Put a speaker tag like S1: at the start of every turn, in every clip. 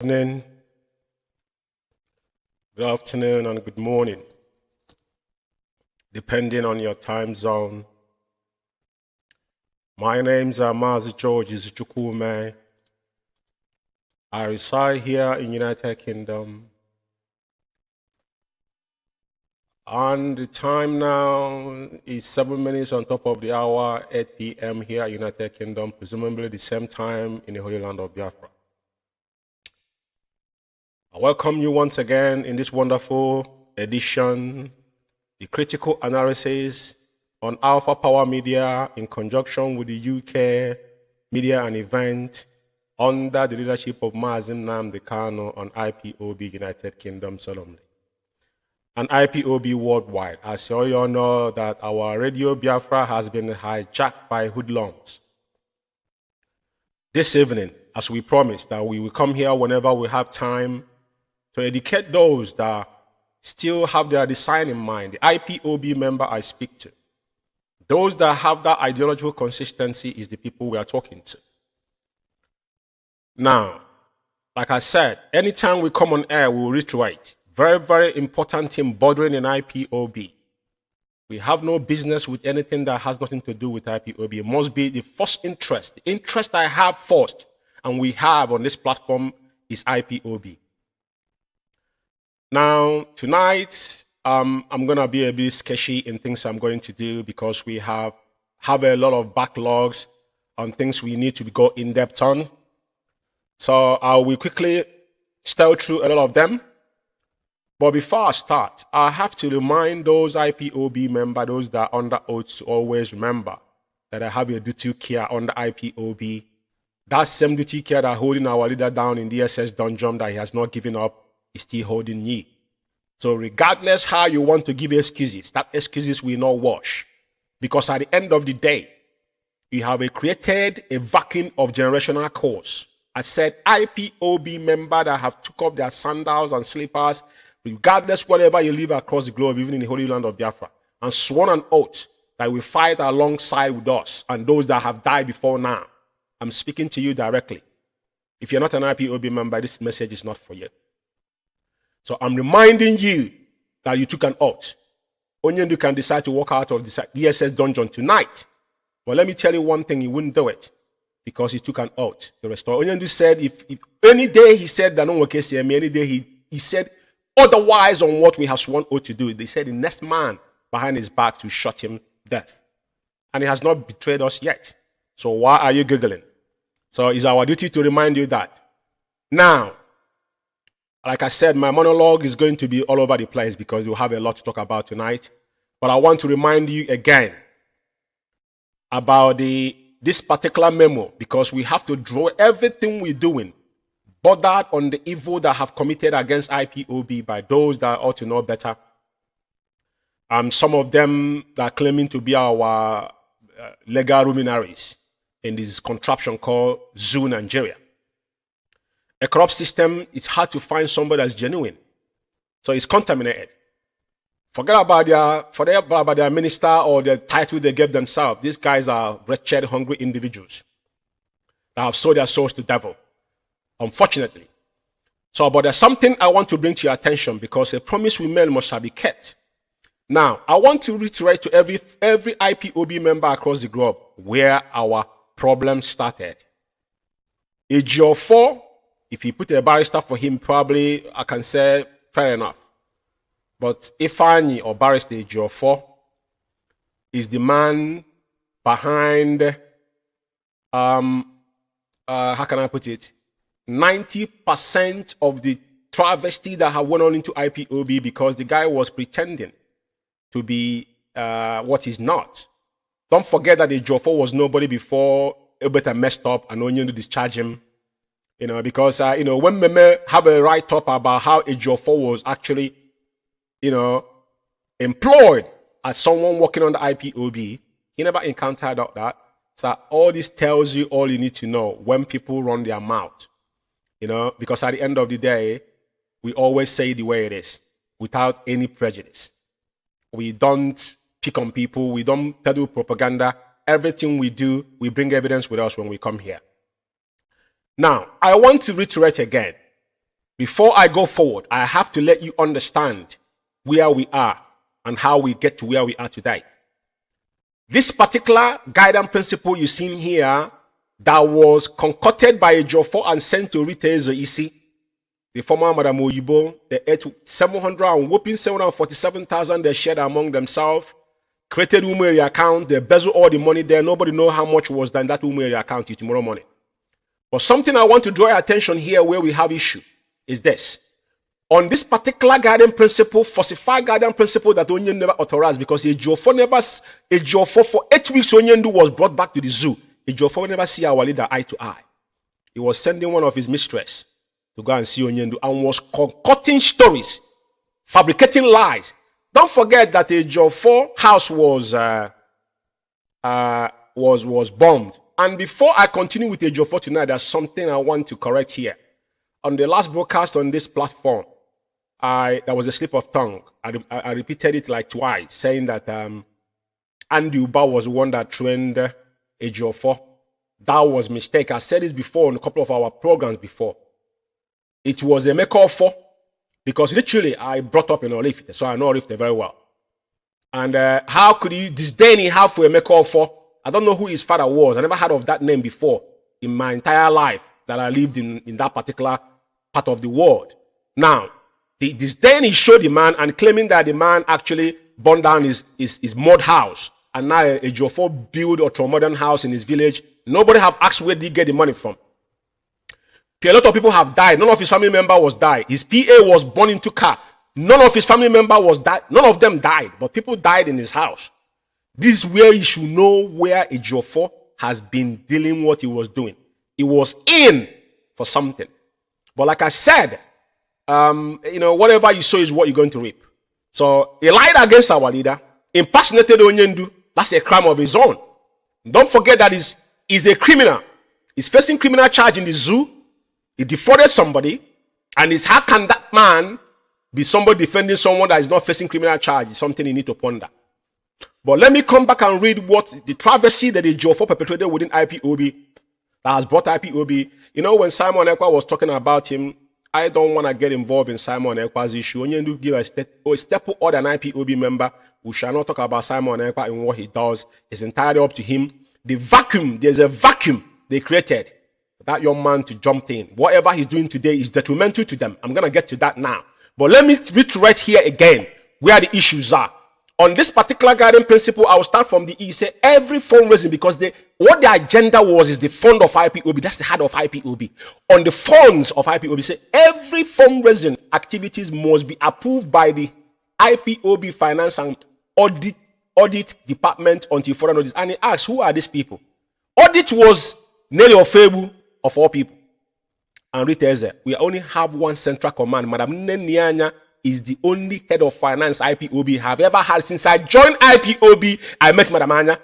S1: Evening, good afternoon, and good morning, depending on your time zone. My name's Mazi Umeh. I reside here in United Kingdom. And the time now is 7 minutes on top of the hour, 8 p.m. here in United Kingdom, presumably the same time in the Holy Land of Biafra. I welcome you once again in this wonderful edition, the critical analysis on Alpha Power Media in conjunction with the UK Media and Event under the leadership of Mazi Nnamdi Kanu on IPOB United Kingdom solemnly. And IPOB worldwide, as you all know that our Radio Biafra has been hijacked by hoodlums. This evening, as we promised, that we will come here whenever we have time to educate those that still have their design in mind, the IPOB member I speak to. Those that have that ideological consistency is the people we are talking to. Now, like I said, anytime we come on air, we will reiterate. Very, very important thing bordering in IPOB. We have no business with anything that has nothing to do with IPOB. It must be the first interest. The interest I have first, and we have on this platform, is IPOB. Now, tonight, I'm going to be a bit sketchy in things I'm going to do because we have a lot of backlogs on things we need to go in-depth on. So I will quickly steal through a lot of them. But before I start, I have to remind those IPOB members, those that are under oath, to always remember that I have a duty care under IPOB. That same duty care that holding our leader down in the SS dungeon that he has not given up is still holding ye. So regardless how you want to give excuses, that excuses will not wash. Because at the end of the day, you have created a vacuum of generational cause. I said IPOB member that have took up their sandals and slippers, regardless whatever you live across the globe, even in the Holy Land of Biafra, and sworn an oath that will fight alongside with us and those that have died before now. I'm speaking to you directly. If you're not an IPOB member, this message is not for you. So I'm reminding you that you took an oath. Onyendu can decide to walk out of the DSS dungeon tonight. But let me tell you one thing, he wouldn't do it because he took an oath to restore. Onyendu said if any day he said that no one can see me, any day he said otherwise on what we have sworn oath to do. They said the next man behind his back to shot him death. And he has not betrayed us yet. So why are you giggling? So it's our duty to remind you that. Now, like I said, my monologue is going to be all over the place because we'll have a lot to talk about tonight. But I want to remind you again about this particular memo because we have to draw everything we're doing bordered on the evil that have committed against IPOB by those that ought to know better. Some of them that are claiming to be our legal luminaries in this contraption called Zoo Nigeria. A corrupt system, it's hard to find somebody that's genuine. So it's contaminated. Forget about their minister or the title they gave themselves. These guys are wretched, hungry individuals that have sold their souls to the devil, unfortunately. So, but there's something I want to bring to your attention because a promise we made must be kept. Now, I want to reiterate to every IPOB member across the globe where our problem started. AGO4, if you put a barrister for him, probably I can say fair enough. But Ifani or barrister AGO4 is the man behind, how can I put it? 90% of the travesty that have went on into IPOB because the guy was pretending to be what he's not. Don't forget that AGO4 was nobody before Ebeta messed up and Onyendu discharged him. You know, because, when Meme have a write-up about how AGO4 was actually, employed as someone working on the IPOB, he never encountered that. So all this tells you all you need to know when people run their mouth. Because at the end of the day, we always say the way it is, without any prejudice. We don't pick on people. We don't peddle propaganda. Everything we do, we bring evidence with us when we come here. Now, I want to reiterate again Before I go forward, I have to let you understand where we are and how we get to where we are today. This particular guidance principle you see here that was concocted by Ejiofor and sent to Rita Eze, the former Madam Oyibo, they ate 747,000 they shared among themselves, created Umeh account, they embezzled all the money there. Nobody know how much was in that Umeh account till tomorrow morning. But something I want to draw your attention here where we have issue is this. On this particular guidance principle, falsified guidance principle that Onyendu never authorized, because Ejiofor for 8 weeks Onyendu was brought back to the zoo. Ejiofor never see our leader eye to eye. He was sending one of his mistress to go and see Onyendu and was concocting stories, fabricating lies. Don't forget that Ejiofor house was bombed. And before I continue with Ejiofor tonight, there's something I want to correct here. On the last broadcast on this platform, there was a slip of tongue. I repeated it like twice, saying that Andy Uba was the one that trained Ejiofor. That was a mistake. I said this before on a couple of our programs before. It was a make-up because literally I brought up in Olifite, so I know Olifite very well. And how could he disdain him half for a make-up? I don't know who his father was. I never heard of that name before in my entire life that I lived in that particular part of the world. Now, the disdain he showed the man and claiming that the man actually burned down his mud house. And now Ejiofor built a ultra-modern house in his village. Nobody have asked where did he get the money from. A lot of people have died. None of his family member was died. His PA was born into car. None of his family member was died. None of them died, but people died in his house. This is where you should know where Ejiofor has been dealing what he was doing. He was in for something. But like I said, whatever you sow is what you're going to reap. So he lied against our leader, impersonated Onyendu. That's a crime of his own. Don't forget that he's a criminal. He's facing criminal charge in the zoo. He defrauded somebody. And how can that man be somebody defending someone that is not facing criminal charge? It's something you need to ponder. But let me come back and read what the travesty that Ejiofor perpetrated within IPOB that has brought IPOB. When Simon Ekpa was talking about him, I don't want to get involved in Simon Ekpa's issue. Onyendu give a step order an IPOB member. We shall not talk about Simon Ekpa and what he does. It's entirely up to him. There's a vacuum they created for that young man to jump in. Whatever he's doing today is detrimental to them. I'm going to get to that now. But let me reiterate here again where the issues are. On this particular guiding principle, I will start from the E. Say every fundraising, because what the agenda was is the fund of IPOB. That's the heart of IPOB. On the funds of IPOB, say every fundraising activities must be approved by the IPOB Finance and Audit Department until further notice. And he asked, who are these people? Audit was Nelly Ofebu of all people. And Rita Eze, we only have one central command. Madam Nenyanya is the only head of finance IPOB have ever had since I joined IPOB. I met Madam Anya,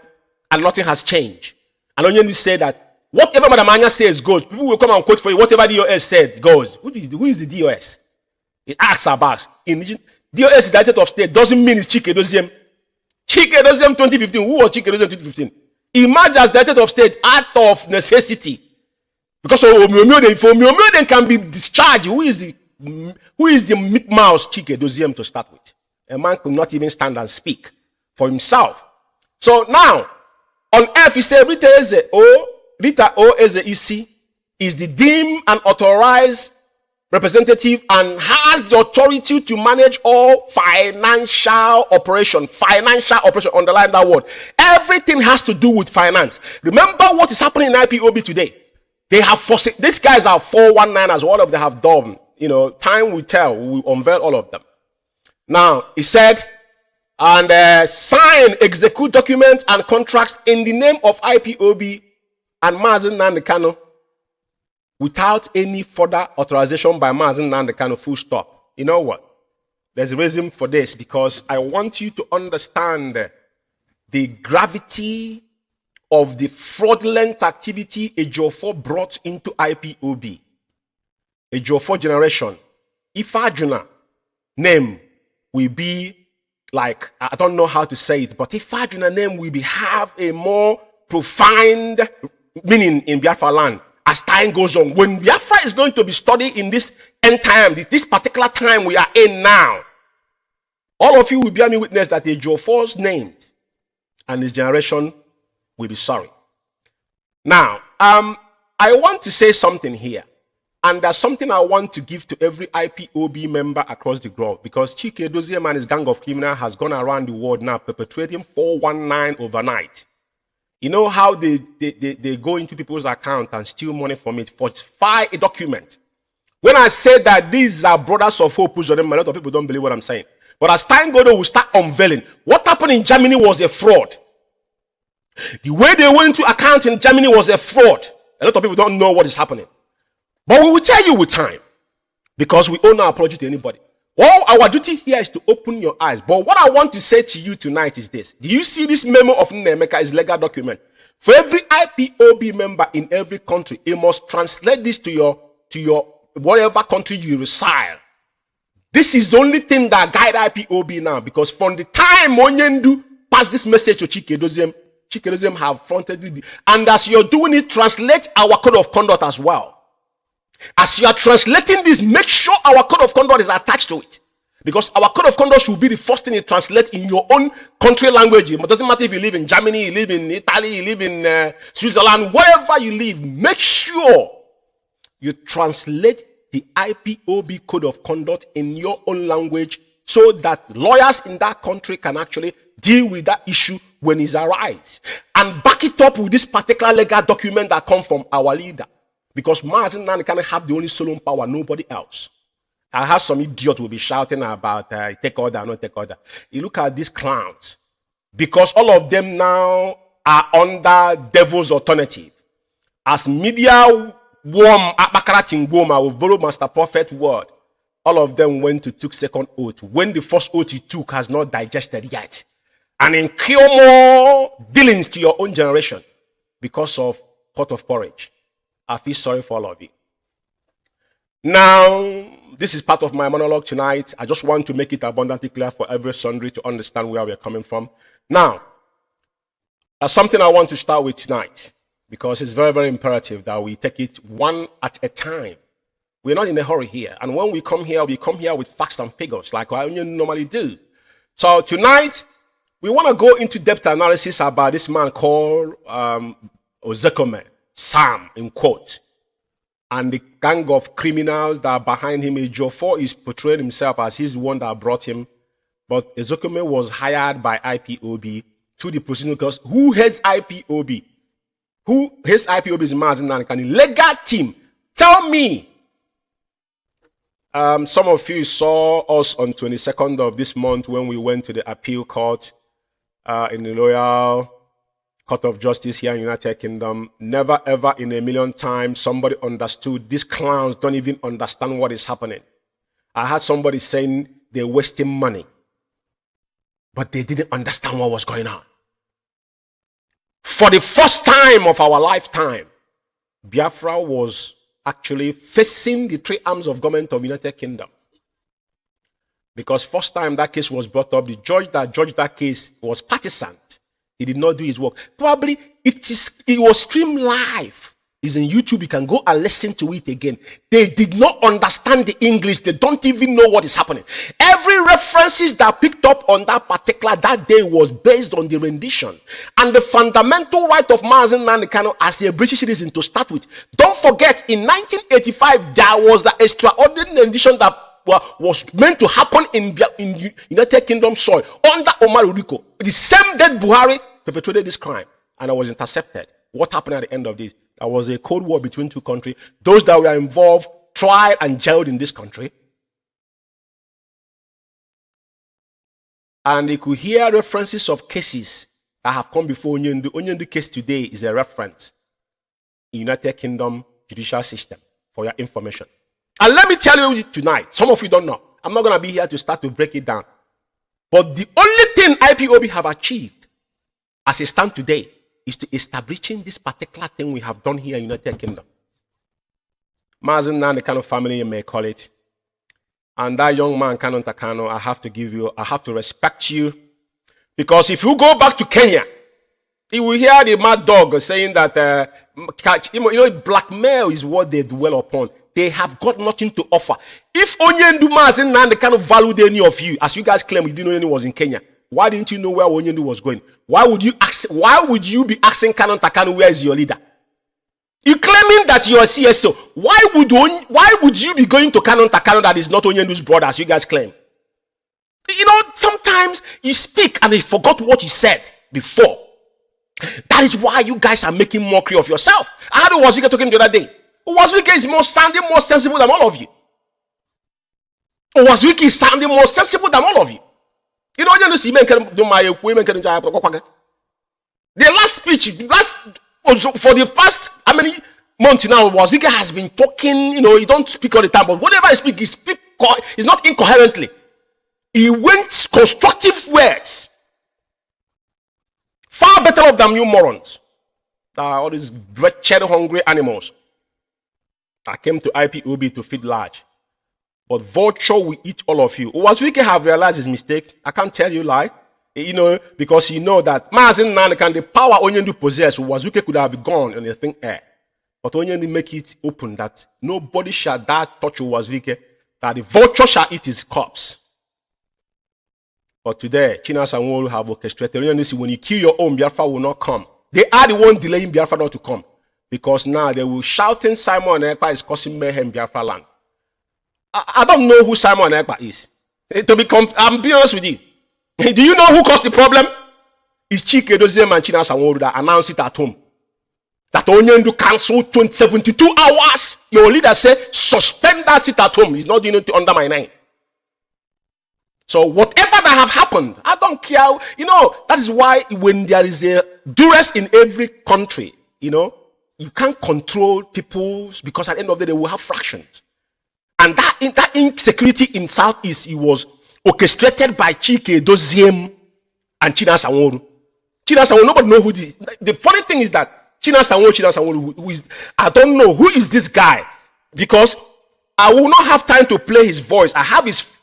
S1: and nothing has changed. And Onyendu said that whatever Madam Anya says goes. People will come and quote for you. Whatever DOS said goes. Who is the DOS? It asks about. DOS is Director of State doesn't mean it's Chike Doziem. Chike Doziem 2015. Who was Chike Doziem 2015? Emerged as Director of State out of necessity. Because for Umeh can be discharged. Who is the meat mouse Chike Doziem to start with? A man could not even stand and speak for himself. So now, on earth, he said, Rita O. Eze Isi is the deemed and authorized representative and has the authority to manage all financial operation. Financial operation, underline that word. Everything has to do with finance. Remember what is happening in IPOB today. They have these guys are 419ers, all of them have done. Time will tell. We will unveil all of them. Now, he said, and sign, execute documents and contracts in the name of IPOB and Mazi Nnamdi Kanu without any further authorization by Mazi Nnamdi Kanu, full stop. You know what? There's a reason for this, because I want you to understand the gravity of the fraudulent activity Ejiofor brought into IPOB. Ejiofor generation, Ifajuna name will be like, I don't know how to say it, but Ifajuna name will have a more profound meaning in Biafra land as time goes on. When Biafra is going to be studied in this end time, this particular time we are in now, all of you will bear me witness that a Jofor's named and his generation will be sorry. Now, I want to say something here. And there's something I want to give to every IPOB member across the globe, because Chike Doziem and his gang of criminals has gone around the world now perpetrating 419 overnight. You know how they go into people's account and steal money from it, falsify a document. When I say that these are brothers of hope, a lot of people don't believe what I'm saying. But as time goes on, we start unveiling. What happened in Germany was a fraud. The way they went into account in Germany was a fraud. A lot of people don't know what is happening. But we will tell you with time, because we owe no apology to anybody. All our duty here is to open your eyes. But what I want to say to you tonight is this. Do you see this memo of Nnamdi is legal document? For every IPOB member in every country, you must translate this to your whatever country you reside. This is the only thing that guide IPOB now, because from the time Onyendu passed this message to Chike Doziem have fronted it. And as you're doing it, translate our code of conduct as well. As you are translating this, make sure our code of conduct is attached to it. Because our code of conduct should be the first thing you translate in your own country language. It doesn't matter if you live in Germany, you live in Italy, you live in Switzerland, wherever you live, make sure you translate the IPOB code of conduct in your own language so that lawyers in that country can actually deal with that issue when it arises. And back it up with this particular legal document that comes from our leader. Because Mazi Nnamdi can have the only solo power, nobody else. I have some idiot will be shouting about take order or not take order. You look at these clowns. Because all of them now are under devil's alternative. As media warm, we've borrowed Master Prophet word. All of them went to took second oath. When the first oath you took has not digested yet. And incur more dealings to your own generation because of pot of porridge. I feel sorry for all of you. Now, this is part of my monologue tonight. I just want to make it abundantly clear for every sundry to understand where we're coming from. Now, there's something I want to start with tonight, because it's very, very imperative that we take it one at a time. We're not in a hurry here. And when we come here with facts and figures like I normally do. So tonight, we want to go into depth analysis about this man called Ozekome. Sam, in quote, and the gang of criminals that are behind him. Ejiofor is portraying himself as he's the one that brought him, but Ozekome was hired by IPOB to the proceeding. Because who heads IPOB? Who heads IPOB is Mazi Nnamdi. Legal team. Tell me. Some of you saw us on 22nd of this month when we went to the appeal court in the Royal Court of Justice here in United Kingdom. Never ever in a million times somebody understood. These clowns don't even understand what is happening. I had somebody saying they're wasting money, but they didn't understand what was going on. For the first time of our lifetime, Biafra was actually facing the three arms of government of United Kingdom. Because first time that case was brought up, the judge that judged that case was partisan. He did not do his work. Probably it was streamed live. It's in YouTube. You can go and listen to it again. They did not understand the English. They don't even know what is happening. Every references that picked up on that particular that day was based on the rendition. And the fundamental right of Mazi Nnamdi Kanu as a British citizen to start with. Don't forget, in 1985, there was an extraordinary rendition that was meant to happen in United Kingdom soil under Omar Uriko. The same dead Buhari perpetrated this crime, and I was intercepted. What happened at the end of this? There was a cold war between two countries. Those that were involved tried and jailed in this country. And you could hear references of cases that have come before Onyendu. Onyendu case today is a reference in United Kingdom judicial system, for your information. And let me tell you tonight, some of you don't know. I'm not going to be here to start to break it down. But the only thing IPOB have achieved as it stands today is to establishing this particular thing we have done here in United Kingdom. Mazi Nnamdi, the kind of family you may call it. And that young man, Kanu Takano, I have to respect you. Because if you go back to Kenya, You will hear the mad dog saying that blackmail is what they dwell upon. They have got nothing to offer. If Onyendu Mazi Nnamdi kind of valued any of you, as you guys claim you didn't know anyone was in Kenya, why didn't you know where Onyendu was going? Why would you be asking Kanu where is your leader? You claiming that you are CSO. Why would you be going to Kanu that is not Onyendu's brother, as you guys claim? Sometimes you speak and you forgot what you said before. That is why you guys are making mockery of yourself. How was Wazwike talking the other day? Wazwike is sounding more sensible than all of you. Wazwike is sounding more sensible than all of you. The last speech, for the past how many months now, Wazwike has been talking. He don't speak all the time, but whatever he speaks, he's not incoherently. He went constructive words. Far better off than you morons. All these wretched, hungry animals. I came to IPOB to feed large. But vulture will eat all of you. Wazwike have realized his mistake. I can't tell you lie. Because you know that Mazi Nnamdi, the power Onyendu possess, Wazwike could have gone in the thin air. But Onyendu make it open that nobody shall dare touch Wazwike, that the vulture shall eat his corpse. But today, Chinas and Wolu have orchestrated. When you kill your own, Biafra will not come. They are the one delaying Biafra not to come. Because now they will shouting Simon Ekpa is causing mayhem in Biafra land. I don't know who Simon Ekpa is. I'm being honest with you. Do you know who caused the problem? It's Chike Doziem and Chinas and Wolu that announced it at home. That Onyendu cancelled 72 hours. Your leader said, suspend that sit at home. He's not doing it under my name. So whatever that have happened, I don't care. That is why when there is a duress in every country, you can't control people's, because at the end of the day, they will have fractions. And that insecurity in Southeast, it was orchestrated by Chike Doziem and Chinas and Wolu. Chinas and Wolu, nobody know who this. The funny thing is that Chinas and Wolu, who is, I don't know who is this guy, because I will not have time to play his voice. I have his first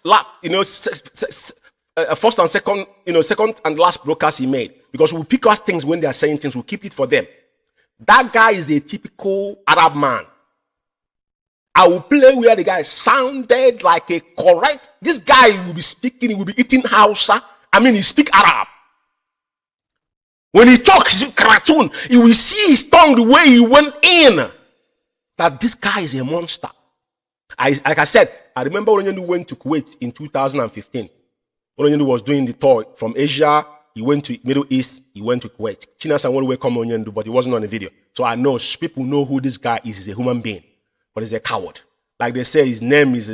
S1: and second, second and last broadcast he made, because we'll pick out things when they are saying things. We'll keep it for them. That guy is a typical Arab man. I will play where the guy sounded like a correct. This guy will be speaking. He will be eating Hausa. He speak Arab. When he talks cartoon, you will see his tongue the way he went in. That this guy is a monster. Like I said, I remember when Onyendu went to Kuwait in 2015. When Onyendu was doing the tour from Asia, he went to Middle East, he went to Kuwait. Chinas and Wolu welcome Onyendu, but he wasn't on the video. So I know people know who this guy is. He's a human being, but he's a coward. Like they say, his name is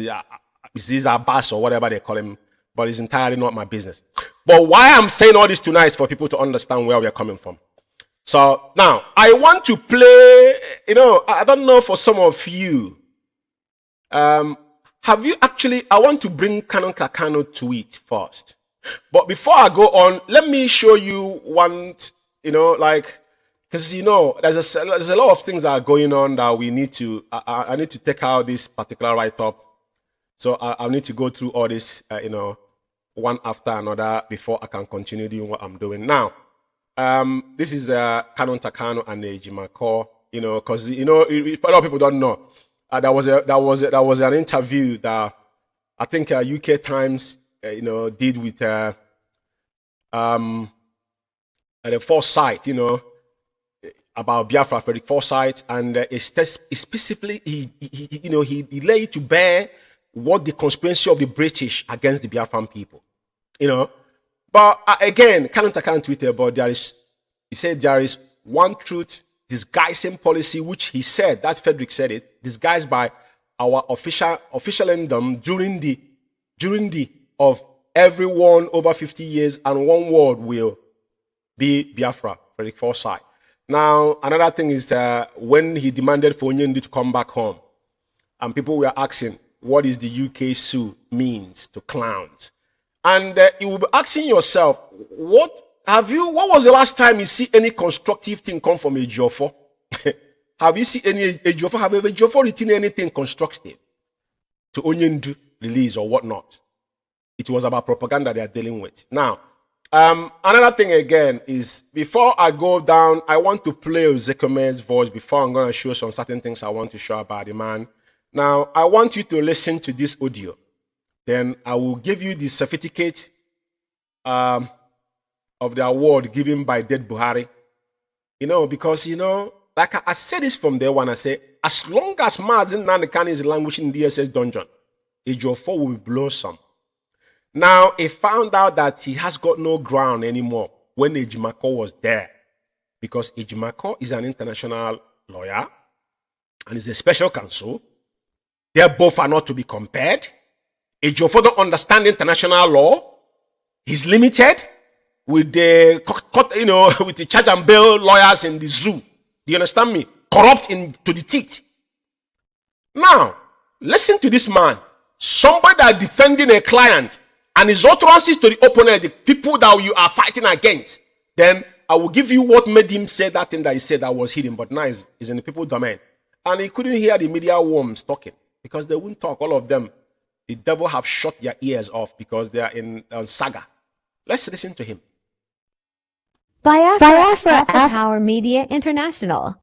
S1: Abbas or whatever they call him, but it's entirely not my business. But why I'm saying all this tonight is for people to understand where we are coming from. So now I want to play. I don't know for some of you. Have you actually? I want to bring Kanu tweet first, but before I go on, let me show you one. Because there's a lot of things that are going on that we need to. I need to take out this particular write-up, so I need to go through all this, one after another before I can continue doing what I'm doing now. This is Kanu and Ejimako. Because a lot of people don't know. There was an interview that I think UK Times did with the Foresight, about Biafra, Frederick Foresight, and specifically he laid to bear what the conspiracy of the British against the Biafran people, But again, Kanu tweeted, but he said there is one truth disguising policy, which he said, that Frederick said it, disguised by our officialdom during the of everyone over 50 years, and one word will be Biafra, Frederick Forsyth. Now, another thing is when he demanded for Onyendu to come back home, and people were asking, what is the UK Sue means to clowns? And you will be asking yourself, what was the last time you see any constructive thing come from a Jofo? Have you seen any Jofo? Have a Jofo written anything constructive to Onyendu release or whatnot? It was about propaganda they are dealing with. Now, Another thing again is before I go down, I want to play Zekome's voice before I'm going to show some certain things I want to show about the man. Now, I want you to listen to this audio. Then I will give you the certificate of the award given by dead Buhari. You know, because, you know, like I said this from day one, I say, as long as Mazi Nnamdi is languishing in the DSS dungeon, Ejiofor will blow some. Now, he found out that he has got no ground anymore when Ejimako was there. Because Ejimako is an international lawyer and is a special counsel. They both are not to be compared. Ejiofor don't understand international law. He's limited with the, you know, with the charge and bail lawyers in the zoo. Do you understand me? Corrupt to the teeth. Now, listen to this man. Somebody that defending a client and his utterances to the opponent, the people that you are fighting against. Then I will give you what made him say that thing that he said that was hidden, but now it's in the people's domain. And he couldn't hear the media worms talking because they wouldn't talk. All of them, the devil have shut their ears off because they are in saga. Let's listen to him.
S2: Biafra Power Media International.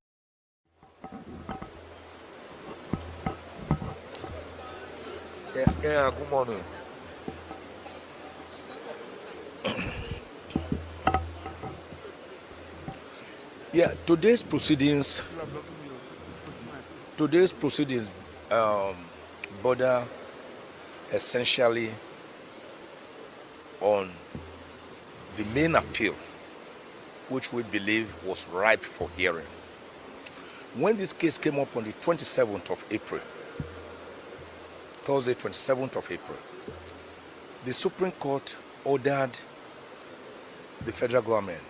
S3: Yeah, good morning. Yeah, today's proceedings border essentially on the main appeal, which we believe was ripe for hearing. When this case came up on the 27th of April, Thursday, 27th of April, the Supreme Court ordered the federal government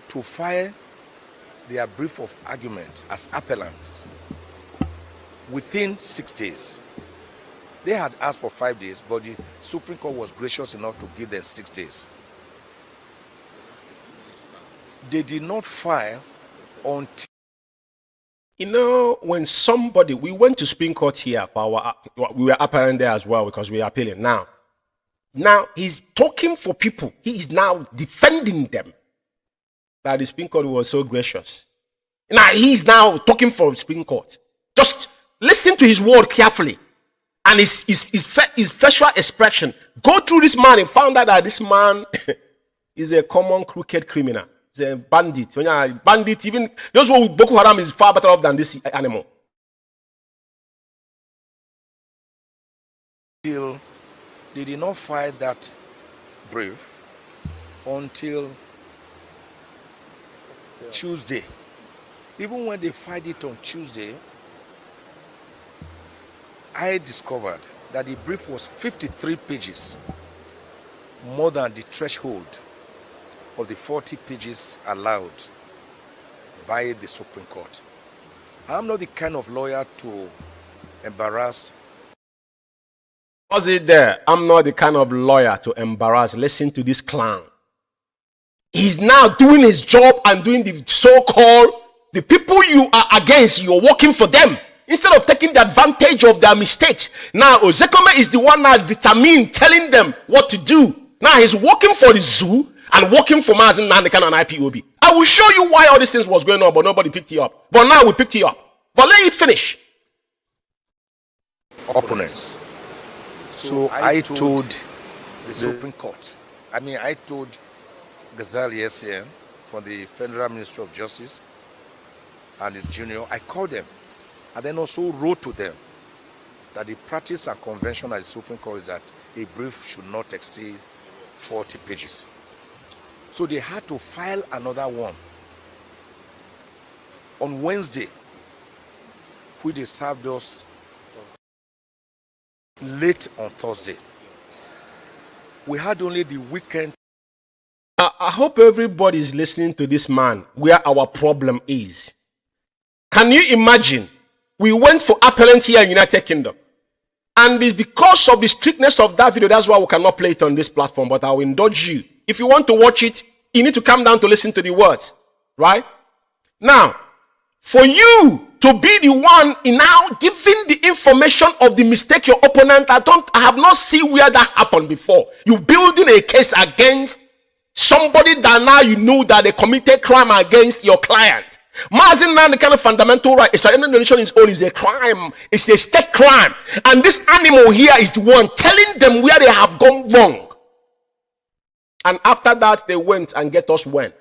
S3: to file their brief of argument as appellant within 6 days. They had asked for 5 days, but the Supreme Court was gracious enough to give them 6 days. They did not file until...
S1: You know, when somebody, we went to Supreme Court here for our, we were apparent there as well because we are appealing now. Now he's talking for people. He is now defending them. That the Supreme Court was so gracious. Now he's now talking for the Supreme Court. Just listen to his word carefully. And his facial expression. Go through this man and found out that this man is a common crooked criminal. He's a bandit. When you're a bandit, even those who Boko Haram is far better off than this animal.
S3: They did not file that brief until Tuesday. Even when they filed it on Tuesday, I discovered that the brief was 53 pages, more than the threshold of the 40 pages allowed by the Supreme Court. I'm not the kind of lawyer to embarrass.
S1: Was it there? I'm not the kind of lawyer to embarrass. Listen to this clown. He's now doing his job and doing the so-called, the people you are against, you're working for them. Instead of taking the advantage of their mistakes. Now, Ozekome is the one now determined, telling them what to do. Now, he's working for the zoo and working for Mazi Nnamdi and IPOB. I will show you why all these things was going on, but nobody picked it up. But now we picked it up. But let it finish.
S3: Opponents. So I told the Supreme Court, I told Ghazali SCM from the Federal Ministry of Justice and his junior, I called them and then also wrote to them that the practice and convention at the Supreme Court is that a brief should not exceed 40 pages. So they had to file another one on Wednesday, which they served us late on Thursday. We had only the weekend.
S1: I hope everybody is listening to this man where our problem is. Can you imagine? We went for appellant here in United Kingdom. And it's because of the strictness of that video, that's why we cannot play it on this platform, but I will indulge you. If you want to watch it, you need to come down to listen to the words, right? Now, for you to be the one in now giving the information of the mistake your opponent, I have not seen where that happened before. You building a case against Somebody that now you know that they committed crime against your client. Mazi Nnamdi kind of fundamental right. Extraordinary donation is own is a crime. It's a state crime. And this animal here is the one telling them where they have gone wrong. And after that, they went and get us when.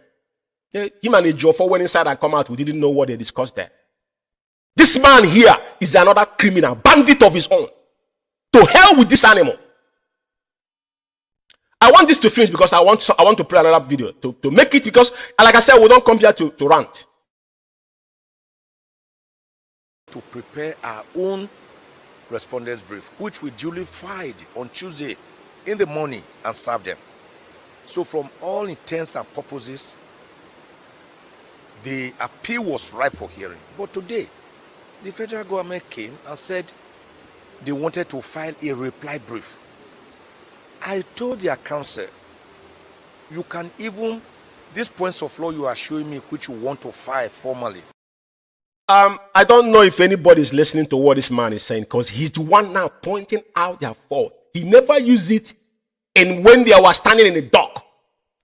S1: Him and Ejiofor went inside and come out. We didn't know what they discussed there. This man here is another criminal, bandit of his own. To hell with this animal. I want this to finish because I want to play another video to make it, because like I said, we don't come here to rant.
S3: To prepare our own respondents brief, which we duly filed on Tuesday in the morning and served them. So from all intents and purposes, the appeal was ripe for hearing. But today, the federal government came and said they wanted to file a reply brief. I told their counsel, you can even, these points of law you are showing me which you want to file formally.
S1: I don't know if anybody is listening to what this man is saying, because he's the one now pointing out their fault. He never used it in when they were standing in the dock,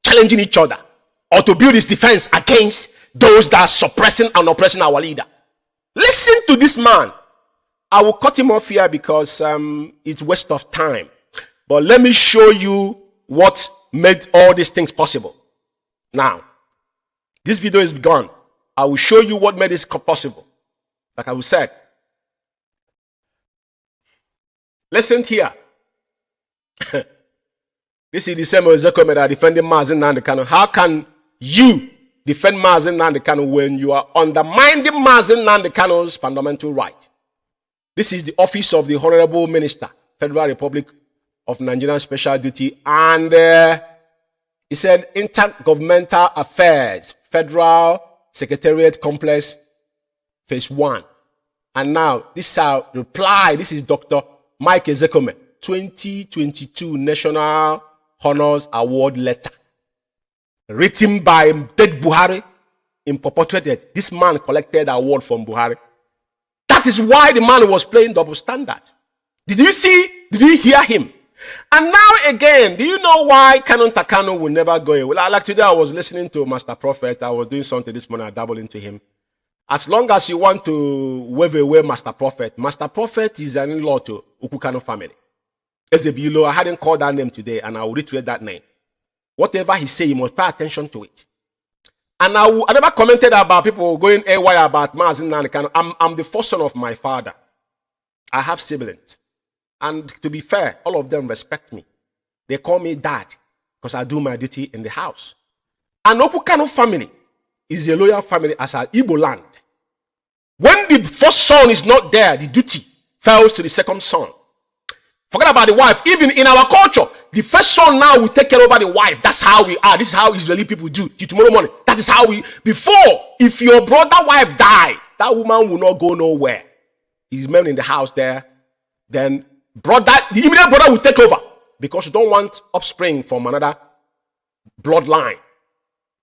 S1: challenging each other, or to build his defense against those that are suppressing and oppressing our leader. Listen to this man. I will cut him off here because it's waste of time. But let me show you what made all these things possible. Now, this video is gone. I will show you what made this possible. Like I said. Listen here. This is the same Executive that defending Mazi Nnamdi Kanu. How can you defend Mazi Nnamdi Kanu when you are undermining Mazi Nnamdi Kanu's fundamental right? This is the office of the Honorable Minister, Federal Republic of Nigerian Special Duty, and he said Intergovernmental Affairs, Federal Secretariat Complex, Phase 1. And now, this is our reply. This is Dr. Mike Ezekome, 2022 National Honors Award letter, written by dead Buhari, impurported. This man collected the award from Buhari. That is why the man was playing double standard. Did you see? Did you hear him? And now again, do you know why Kanu Takano will never go away? Like today, I was listening to Master Prophet. I was doing something this morning. I dabbled into him. As long as you want to wave away Master Prophet is an in-law to Ukukano family. Ezebilo, I hadn't called that name today, and I will reiterate that name. Whatever he say, you must pay attention to it. And I never commented about people going AY about Mazi Nnamdi Kanu. I'm the first son of my father. I have siblings. And to be fair, all of them respect me. They call me dad because I do my duty in the house. And Okukano family is a loyal family as an Igbo land. When the first son is not there, the duty falls to the second son. Forget about the wife. Even in our culture, the first son now will take care over the wife. That's how we are. This is how Israeli people do. Till tomorrow morning. That is how we. Before, if your brother wife die, that woman will not go nowhere. He's men in the house there. Then the immediate brother will take over because you don't want offspring from another bloodline.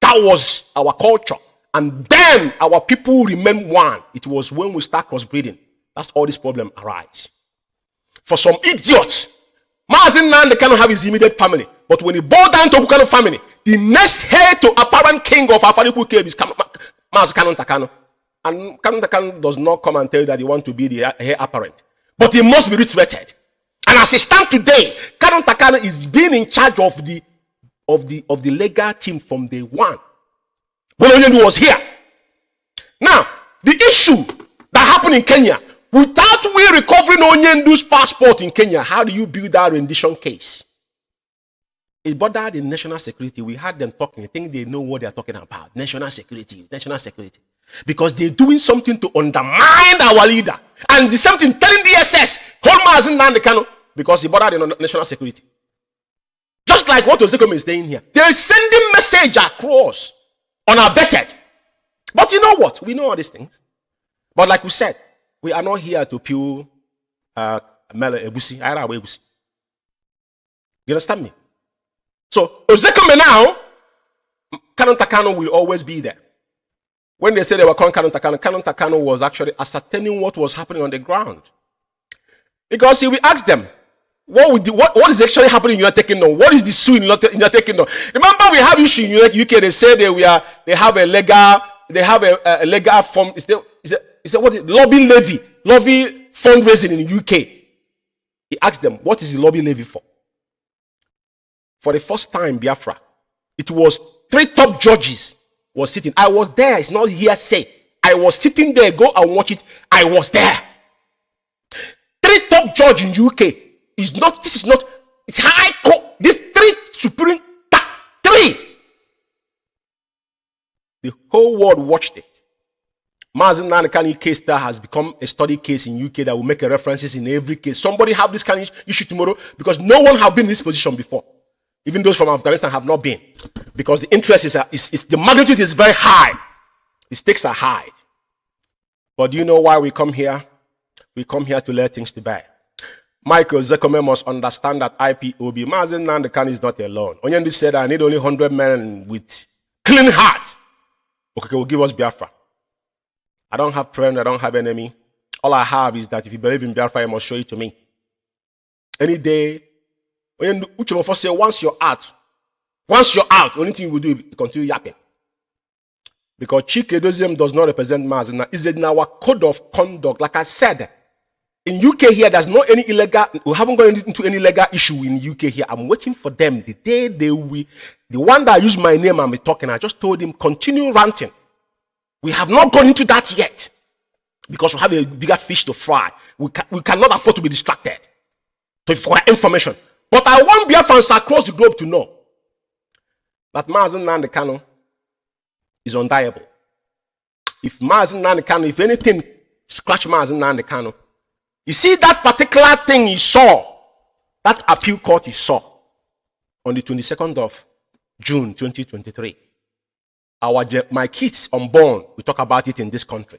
S1: That was our culture. And then our people remain one. It was when we start crossbreeding. That's all this problem arise. For some idiots, Mazi Nnamdi cannot have his immediate family. But when he bowed down to Okukano family, the next heir to apparent king of Afaribu Cave is Mazi Kanu Takano. And Kanu Takano does not come and tell you that he wants to be the heir apparent. But he must be retreated. And as it stands today, Kanu Takano is being in charge of the legal team from day one. When Onyendu was here. Now, the issue that happened in Kenya, without we recovering Onyendu's passport in Kenya, how do you build that rendition case? It bothered the national security. We had them talking. I think they know what they are talking about. National security. Because they're doing something to undermine our leader. And the same thing telling the SS, hold Mazi Nnamdi Kanu, because he bothered the national security. Just like what Ozekom is saying here. They're sending message across, unabated. But you know what? We know all these things. But like we said, we are not here to peel egusi. You understand me? So Ozekom now, Kanu Takano will always be there. When they said they were calling Kanu Takano was actually ascertaining what was happening on the ground. Because he will ask them, what is actually happening in United Kingdom? What is the sue in United Kingdom? Remember, we have issue in UK. They say they have a legal form. Is what is lobby fundraising in the UK. He asked them, what is the lobby levy for? For the first time, Biafra, it was 3 top judges was sitting. I was there. It's not hearsay. I was sitting there. Go and watch it. I was there. 3 top judge in UK. It's high court. These 3 supreme 3. The whole world watched it. Mazi Nnamdi case that has become a study case in UK that will make references in every case. Somebody have this kind of issue tomorrow because no one have been in this position before. Even those from Afghanistan have not been, because the interest is the magnitude is very high. The stakes are high. But do you know why we come here? We come here to lay things to bear. Michael Zekome must understand that IPOB, Mazi Nnamdi is not alone. Onyindi said, I need only 100 men with clean hearts. Okay, will give us Biafra. I don't have friend, I don't have enemy. All I have is that if you believe in Biafra, you must show it to me. Any day, when each of us say, once you're out, only thing you will do is continue yapping. Because Chike does not represent Mazi. It's in our code of conduct. Like I said, in UK here, there's no any illegal, we haven't gone into any legal issue in UK here. I'm waiting for them. The day they will, the one that used my name and be talking, I just told him, continue ranting. We have not gone into that yet because we have a bigger fish to fry. We cannot afford to be distracted for information. But I want Biafrans across the globe to know that Mazi Nnamdi is undeniable. If Mazi Nnamdi, if anything, scratch Mazi Nnamdi, you see that particular thing he saw, that appeal court he saw on the 22nd of June 2023. My kids unborn, we talk about it in this country.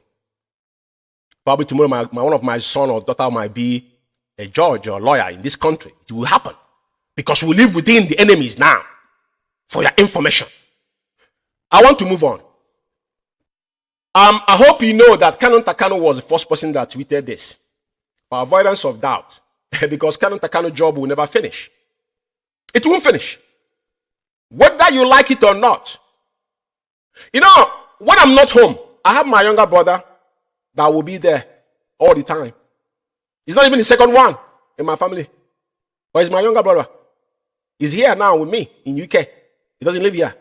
S1: Probably tomorrow, one of my son or daughter might be a judge or a lawyer in this country. It will happen because we live within the enemies now. For your information, I want to move on. I hope you know that Kanu was the first person that tweeted this for avoidance of doubt, because Kanu job will never finish. It won't finish, whether you like it or not. You know, when I'm not home, I have my younger brother that will be there all the time. He's not even the second one in my family, but he's my younger brother. He's here now with me in UK. He doesn't live here.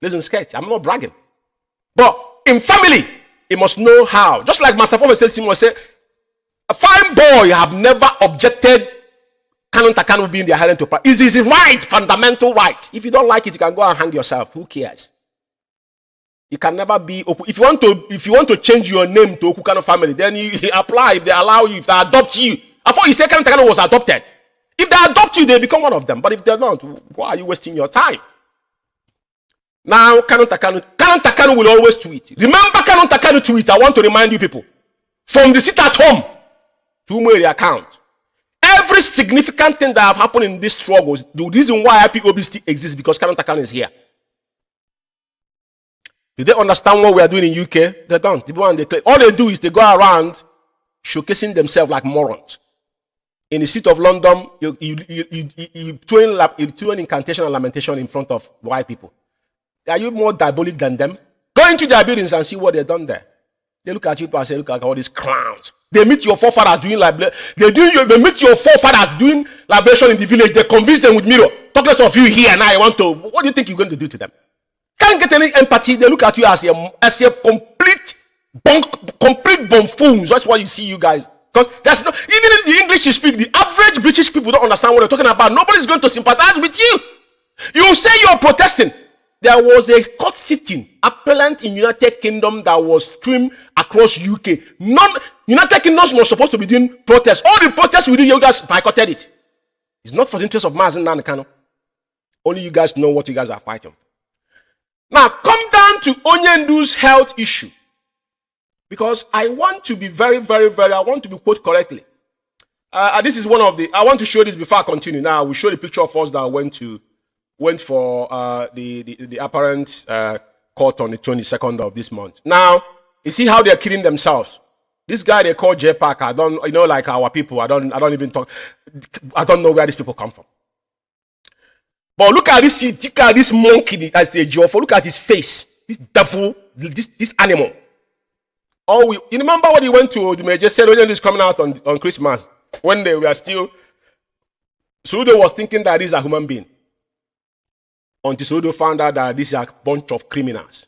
S1: He lives in Sketch. I'm not bragging. But in family, he must know how. Just like Master Former said, Simon said, a fine boy have never objected Kanu being the island to power. It's his right, fundamental right. If you don't like it, you can go and hang yourself. Who cares? You can never be open. If you want to change your name to Okukano family, then you apply. If they allow you, if they adopt you. I thought you said Kanu was adopted. If they adopt you, they become one of them. But if they're not, why are you wasting your time? Now, Kanu will always tweet. Remember Kanu tweet. I want to remind you people. From the sit at home to Umeh account. Every significant thing that have happened in these struggles, the reason why IPOB still exists because Kanu is here. Do they understand what we are doing in UK? They don't. All they do is they go around showcasing themselves like morons. In the city of London, you doing incantation and lamentation in front of white people. Are you more diabolic than them? Go into their buildings and see what they've done there. They look at you and say, look at all these clowns. They meet your forefathers doing they meet your forefathers doing liberation in the village. They convince them with mirror. Talk less of you here now. What do you think you're going to do to them? Can't get any empathy. They look at you as a complete buffoons. That's what you see, you guys. Because there's no, even in the English you speak, the average British people don't understand what they're talking about. Nobody's going to sympathize with you. You say you're protesting. There was a court sitting appellant in United Kingdom that was streamed across UK. United Kingdom was supposed to be doing protests. All the protests we did, you guys boycotted it. It's not for the interest of Mazi Nnamdi. Only you guys know what you guys are fighting. Now, come down to Onyendu's health issue. Because I want to be very, very, very, I want to be quoted correctly. This is one of the, I want to show this before I continue. Now, we'll show the picture of us that went for the apparent court on the 22nd of this month. Now, you see how they're killing themselves. This guy they call JPAC, I don't, like our people, I don't even talk, I don't know where these people come from. But look at this monkey as the Jofo. Look at his face. This devil, this animal. You remember when he went to the major ceremony is coming out on Christmas when they were still. Soludo was thinking that this is a human being. Until Soludo found out that this is a bunch of criminals.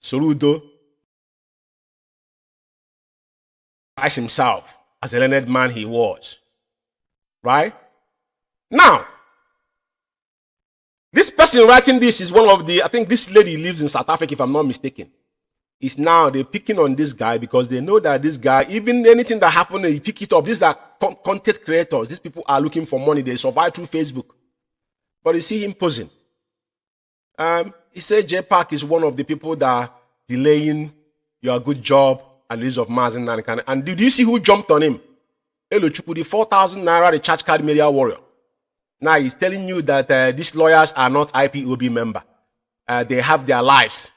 S1: Soludo as himself as a learned man he was. Right? Now, this person writing this is one of the, I think this lady lives in South Africa, if I'm not mistaken. It's now they're picking on this guy because they know that this guy, even anything that happened, they pick it up. These are content creators. These people are looking for money. They survive through Facebook. But you see him posing. He said JPAC is one of the people that are delaying your good job and release of Mazi. And did you see who jumped on him? Elochukwu, the 4,000 naira, the charge card media warrior. Now he's telling you that these lawyers are not IPOB member. They have their lives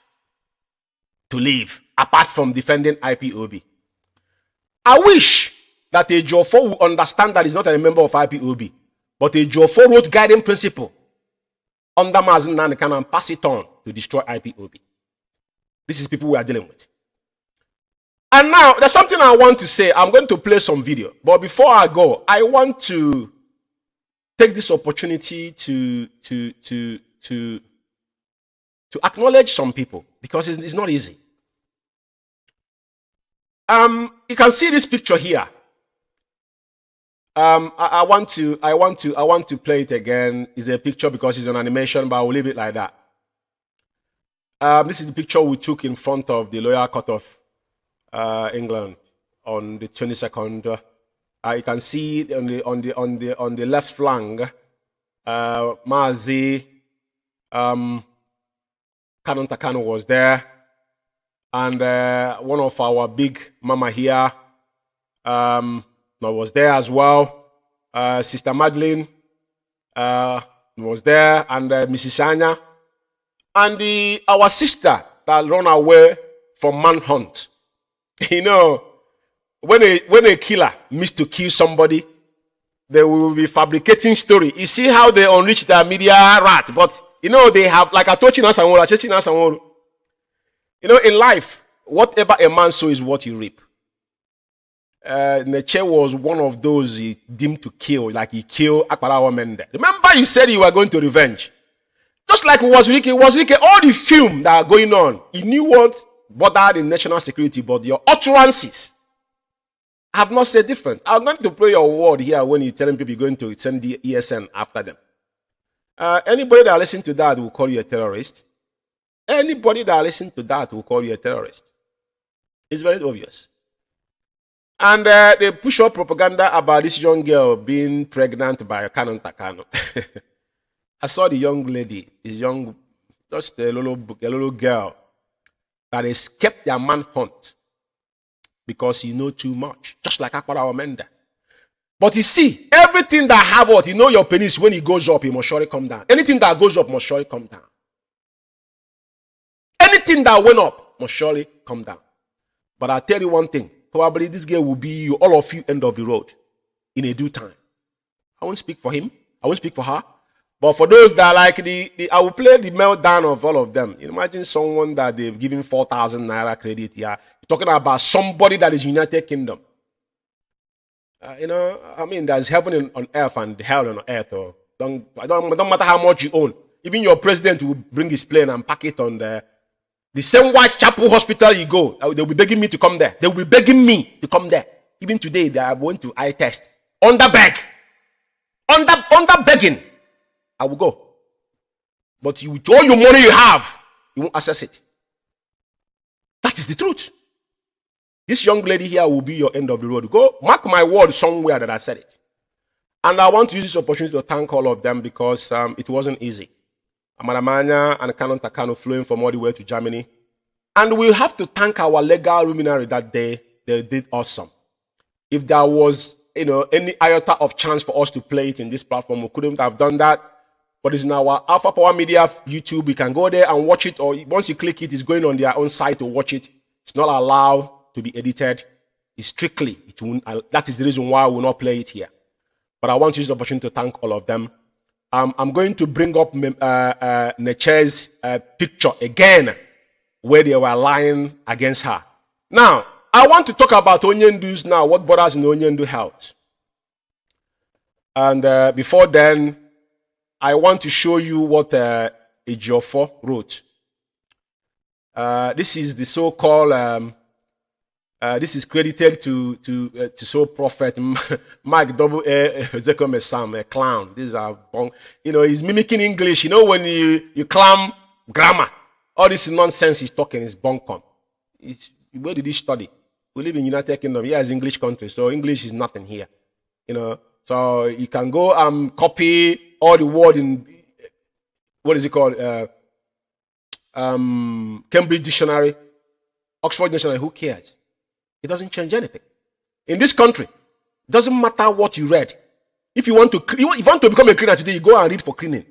S1: to live apart from defending IPOB. I wish that a Jofo would understand that he's not a member of IPOB, but a Jofo wrote guiding principle under Mazi and pass it on to destroy IPOB. This is people we are dealing with. And now there's something I want to say. I'm going to play some video, but before I go, I want to take this opportunity to acknowledge some people because it's not easy. You can see this picture here. I want to play it again. It's a picture because it's an animation, but I will leave it like that. This is the picture we took in front of the Lower Court of England on the 22nd. You can see on the left flank, Mazi, Kanu was there, and one of our big mama here was there as well. Sister Madeline was there, and Mrs. Anya, and our sister that run away from manhunt. You know, when a killer missed to kill somebody, they will be fabricating story. You see how they enrich their media rat, but you know they have, like I told you, in life, whatever a man sows is what he reap. Neche was one of those he deemed to kill, like he killed Akbarawa Mende. Remember, you said you were going to revenge. Just like Wazirike, all the film that are going on, he knew what bothered in national security, but your utterances have not said different. I'm going to play your word here when you're telling people you're going to send the ESN after them. Anybody that listens to that will call you a terrorist. Anybody that listens to that will call you a terrorist. It's very obvious. And they push up propaganda about this young girl being pregnant by a Kanu. I saw the young lady, just a little girl that escaped their manhunt because you know too much, just like Akbarawa Mende. But you see, everything that have what, your penis, when it goes up, it must surely come down. Anything that goes up must surely come down. Anything that went up must surely come down. But I'll tell you one thing, probably this girl will be all of you end of the road in a due time. I won't speak for him, I won't speak for her. But for those that like I will play the meltdown of all of them. Imagine someone that they've given 4,000 naira credit here. You're talking about somebody that is United Kingdom. There's heaven on earth and hell on earth. Don't matter how much you own. Even your president will bring his plane and pack it on the same Whitechapel hospital you go. They'll be begging me to come there. They'll be begging me to come there. Even today, they are going to eye test. Under begging. I will go. But with all your money you have, you won't access it. That is the truth. This young lady here will be your end of the road. Go mark my word somewhere that I said it. And I want to use this opportunity to thank all of them because it wasn't easy. Amaramanya and Kanu flowing from all the way to Germany. And we have to thank our legal luminary that day. They did awesome. If there was any iota of chance for us to play it in this platform, we couldn't have done that. But it's in our Alpha Power Media YouTube. You can go there and watch it, or once you click it, it's going on their own site to watch it. It's not allowed to be edited. It's strictly. That is the reason why I will not play it here. But I want to use the opportunity to thank all of them. I'm going to bring up Neche's picture again, where they were lying against her. Now, I want to talk about Onyendu's now, what bothers in Onyendu health. And before then, I want to show you what Ejiofor wrote. This is the so-called, this is credited to so prophet Mike double Ezekiel Sam, a clown. These are, he's mimicking English. You know, when you clam grammar, all this nonsense he's talking is bunkum. Where did he study? We live in United Kingdom. Here is English country, so English is nothing here. So you can go copy all the word in, what is it called? Cambridge Dictionary, Oxford Dictionary. Who cares? It doesn't change anything. In this country, it doesn't matter what you read. If you want to become a cleaner today, you go and read for cleaning.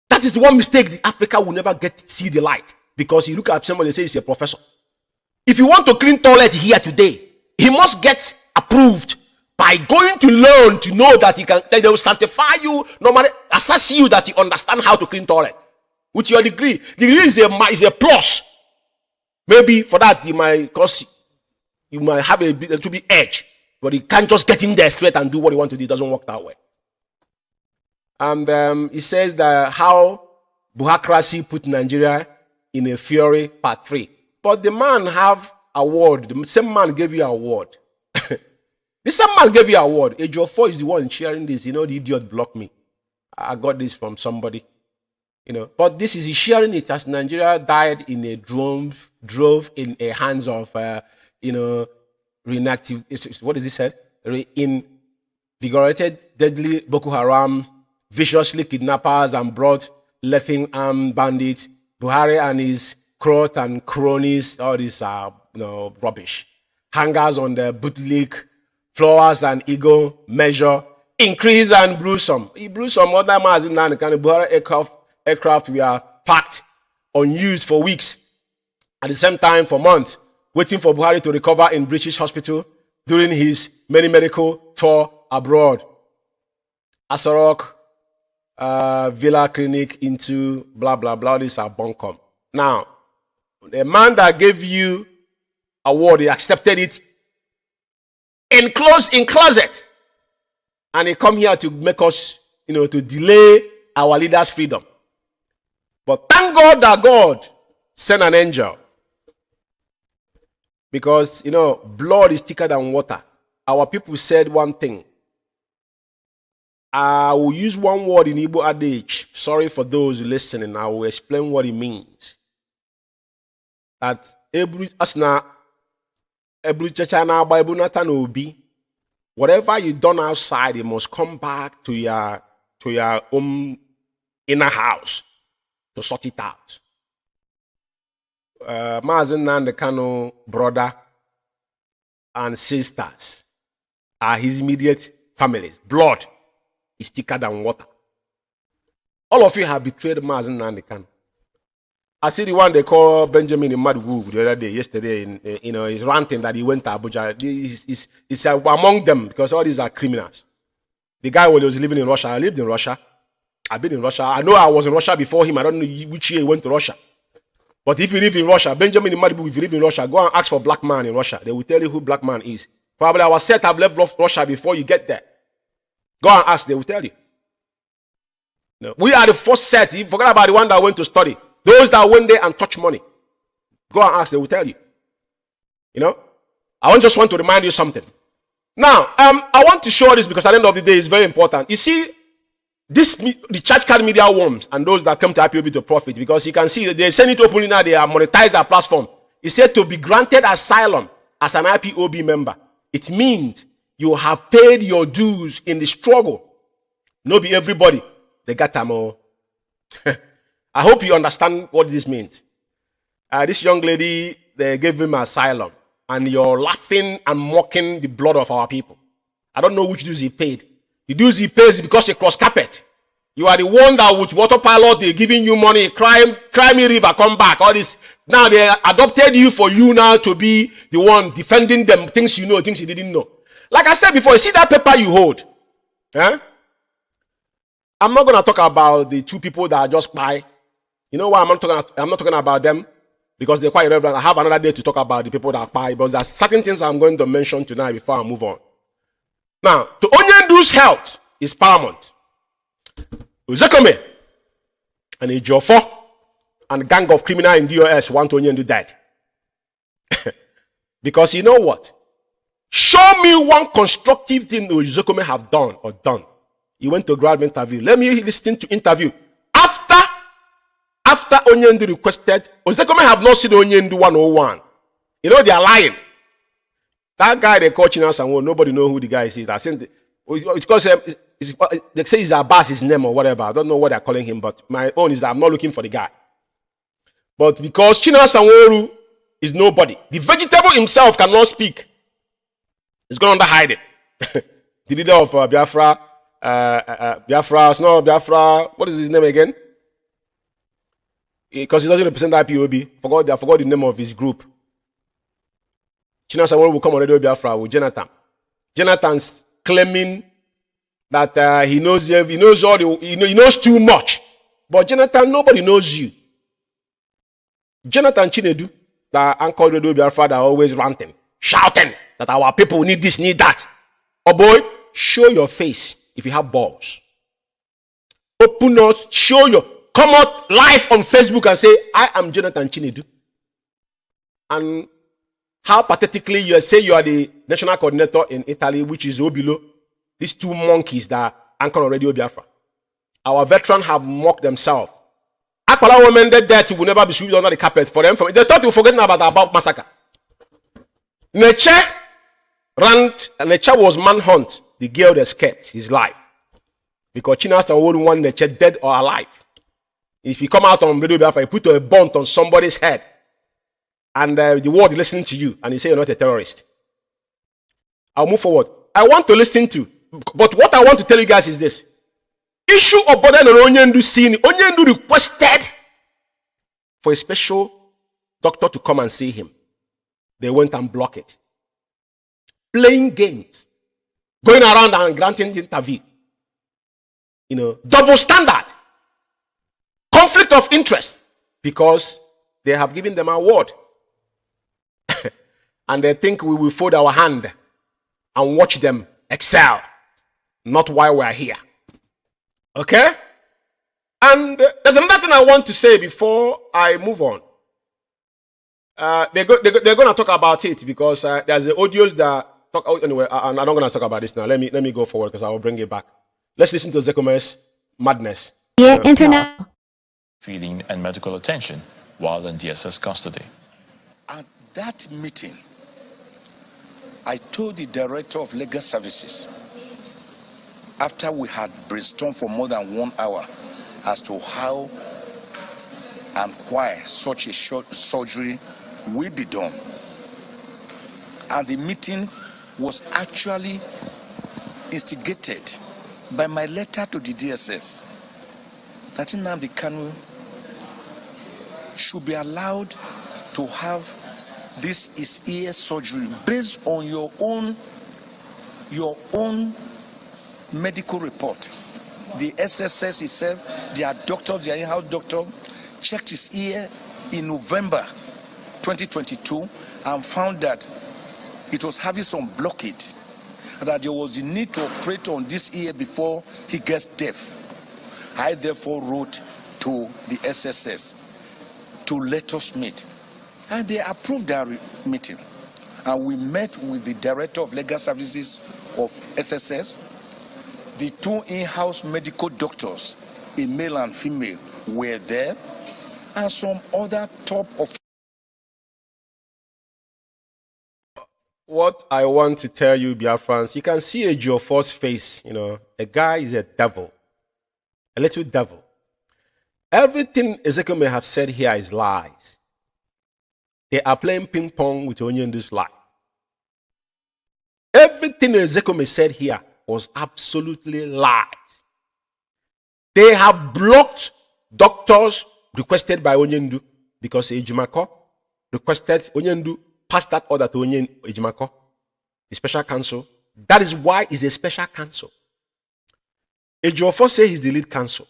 S1: That is the one mistake that Africa will never see the light, because you look at somebody and say he's a professor. If you want to clean toilet here today, he must get approved by going to learn to know that they will sanctify you, normally assess you that you understand how to clean toilet. With your degree. Degree is a plus. Maybe for that you might have a little bit edge, but you can't just get in there straight and do what you want to do. It doesn't work that way. And he says that how bureaucracy put Nigeria in a fury, part 3. But the man have award. The same man gave you award. The same man gave you award. Ejiofor is the one sharing this. The idiot blocked me. I got this from somebody. But this is he sharing it as Nigeria died in a drove in a hands of reinactive. What is it said? Reinvigorated, deadly Boko Haram, viciously kidnappers and brought left-wing armed bandits. Buhari and his crowd and cronies. All these are rubbish. Hangers on the bootleg, flowers and ego measure, increase and blew some. He blew some other Mazi and Buhari aircraft were packed, unused for weeks. At the same time, for months, waiting for Buhari to recover in British hospital during his many medical tour abroad. Asarok, Villa Clinic into blah, blah, blah. These are bunkum. Now, the man that gave you award, he accepted it in closet. And he come here to make us, to delay our leaders' freedom. But thank God that God sent an angel. Because, blood is thicker than water. Our people said one thing. I will use one word in Igbo adage. Sorry for those listening. I will explain what it means. That whatever you done outside, it must come back to your own inner house to sort it out. Mazi and Kanu brother and sisters are his immediate families. Blood is thicker than water. All of you have betrayed Mazi and Kanu. I see the one they call Benjamin in Madwood the other day, yesterday, he's ranting that he went to Abuja. He's among them because all these are criminals. The guy when he was living in Russia, I lived in Russia. I've been in Russia. I know I was in Russia before him. I don't know which year he went to Russia. But if you live in Russia, Benjamin in Madwood, if you live in Russia, go and ask for black man in Russia. They will tell you who black man is. Probably I was set up left Russia before you get there. Go and ask, they will tell you. No. We are the first set. You forget about the one that went to study. Those that went there and touch money. Go and ask, they will tell you. I just want to remind you something. Now, I want to show this because at the end of the day, it's very important. You see, the church card media worms and those that come to IPOB to profit, because you can see they send it openly now, they are monetized their platform. It said to be granted asylum as an IPOB member. It means you have paid your dues in the struggle. No be everybody. They got them all. I hope you understand what this means. This young lady, they gave him asylum. And you're laughing and mocking the blood of our people. I don't know which dues he paid. The dues he pays is because he crossed carpet. You are the one that with autopilot, they're giving you money, crime river, come back. All this. Now they adopted you for you now to be the one defending them, things you know, things you didn't know. Like I said before, you see that paper you hold. Eh? I'm not gonna talk about the two people that are just by. You know why I'm not talking about them? Because they're quite irrelevant. I have another day to talk about the people that are by, but there's certain things I'm going to mention tonight before I move on. Now, to Onyendu's health is paramount. Uzekome and Ejiofor and gang of criminal in DOS want Onyendu dead. Because you know what? Show me one constructive thing Uzekome have done or done. He went to grab interview. Let me listen to interview. After Onyendu requested, Uzekome have not seen Onyendu 101. You know they are lying. That guy they call Chinas and nobody know who the guy is. I think it's because they say he's Abbas, his name or whatever. I don't know what they're calling him, but my own is that I'm not looking for the guy. But because Chinas Sanworu is nobody, the vegetable himself cannot speak. He's going under hiding. The leader of Biafra, what is his name again? Because he doesn't represent IPOB. I forgot the name of his group. Chinas Sanworu will come on Radio Biafra with Jonathan. Jonathan's claiming that he knows too much. But Jonathan, nobody knows you. Jonathan Chinedu, that anchored Radio Biafra, that always ranting, shouting that our people need this, need that. Oh boy, show your face if you have balls. Open us, come out live on Facebook and say, I am Jonathan Chinedu. And how pathetically you say you are the national coordinator in Italy, which is Obilo. These two monkeys that anchor on Radio Biafra. Our veterans have mocked themselves. Akpala women dead will never be swept under the carpet for them. They thought we were forgetting about massacre. Neche was manhunt. The girl that escaped his life. Because Chinas Sanworu want Neche dead or alive. If you come out on Radio Biafra, you put a bond on somebody's head. And the world is listening to you. And you say you're not a terrorist. I'll move forward. I want to listen to. But what I want to tell you guys is this. Issue of Boden and Onyendu scene. Onyendu requested for a special doctor to come and see him. They went and blocked it. Playing games. Going around and granting the interview. Double standard. Conflict of interest. Because they have given them an award. And they think we will fold our hand and watch them excel. Not why we're here. Okay? And there's another thing I want to say before I move on. They're going to talk about it because there's the audios that talk. Anyway, I'm not going to talk about this now. Let me go forward because I will bring it back. Let's listen to Zekome's madness.
S2: Yeah, Internet.
S4: Feeding and medical attention while in DSS custody.
S3: At that meeting, I told the director of legal services, after we had brainstormed for more than 1 hour as to how and why such a short surgery will be done. And the meeting was actually instigated by my letter to the DSS that Nnamdi Kanu should be allowed to have this is ear surgery based on your own medical report. The SSS itself, their doctor, their in-house doctor, checked his ear in November 2022 and found that it was having some blockage, that there was a need to operate on this ear before he gets deaf. I therefore wrote to the SSS to let us meet. And they approved our meeting. And we met with the Director of Legal Services of SSS, the two in-house medical doctors, a male and female, were there, and some other top of.
S1: What I want to tell you, Biafrans, you can see a Ejiofor's face. A guy is a devil, a little devil. Everything Ezekiel may have said here is lies. They are playing ping pong with Onyendu's life. Everything Ezekiel said here was absolutely lies. They have blocked doctors requested by Onyendu because Ejimako requested Onyendu passed that order to Ejimako, the special counsel. That is why it's a special counsel. Ejiofor say he's the lead counsel.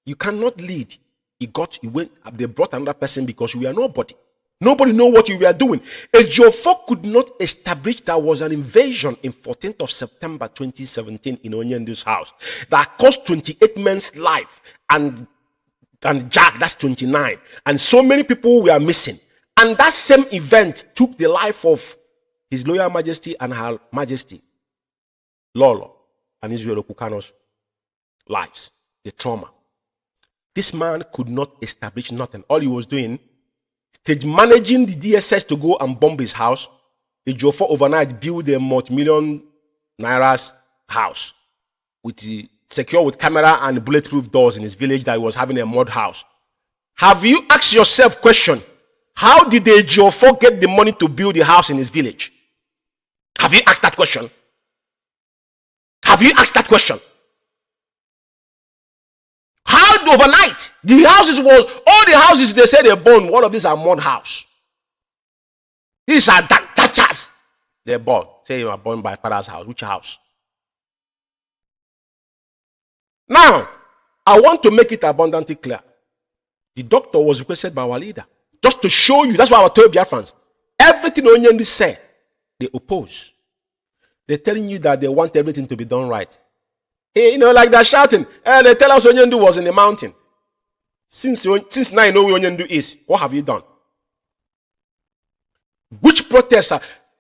S1: You cannot lead. They brought another person because we are nobody. Nobody know what you were doing. Ejiofor could not establish there was an invasion in 14th of September 2017 in Onyendu's house that cost 28 men's life and Jack, that's 29. And so many people were missing. And that same event took the life of His Royal Majesty and Her Majesty, Lolo, and Israel Okukano's lives, the trauma. This man could not establish nothing. All he was doing, stage managing the DSS to go and bomb his house. Ejiofor overnight built a multi-million naira's house secure with camera and bulletproof doors in his village that he was having a mud house. Have you asked yourself question? How did Ejiofor get the money to build the house in his village? Have you asked that question? Have you asked that question? How overnight? The houses all the houses they say they burned, all of these are mud house. These are thatchers. They're burned. Say you are burned by father's house. Which house? Now, I want to make it abundantly clear. The doctor was requested by our leader. Just to show you, that's why I told Biafrans. Everything Onyendu said, they oppose. They're telling you that they want everything to be done right. Hey, like they're shouting. They tell us Onyendu was in the mountain. Since now you know where Onyendu is, what have you done? Which protests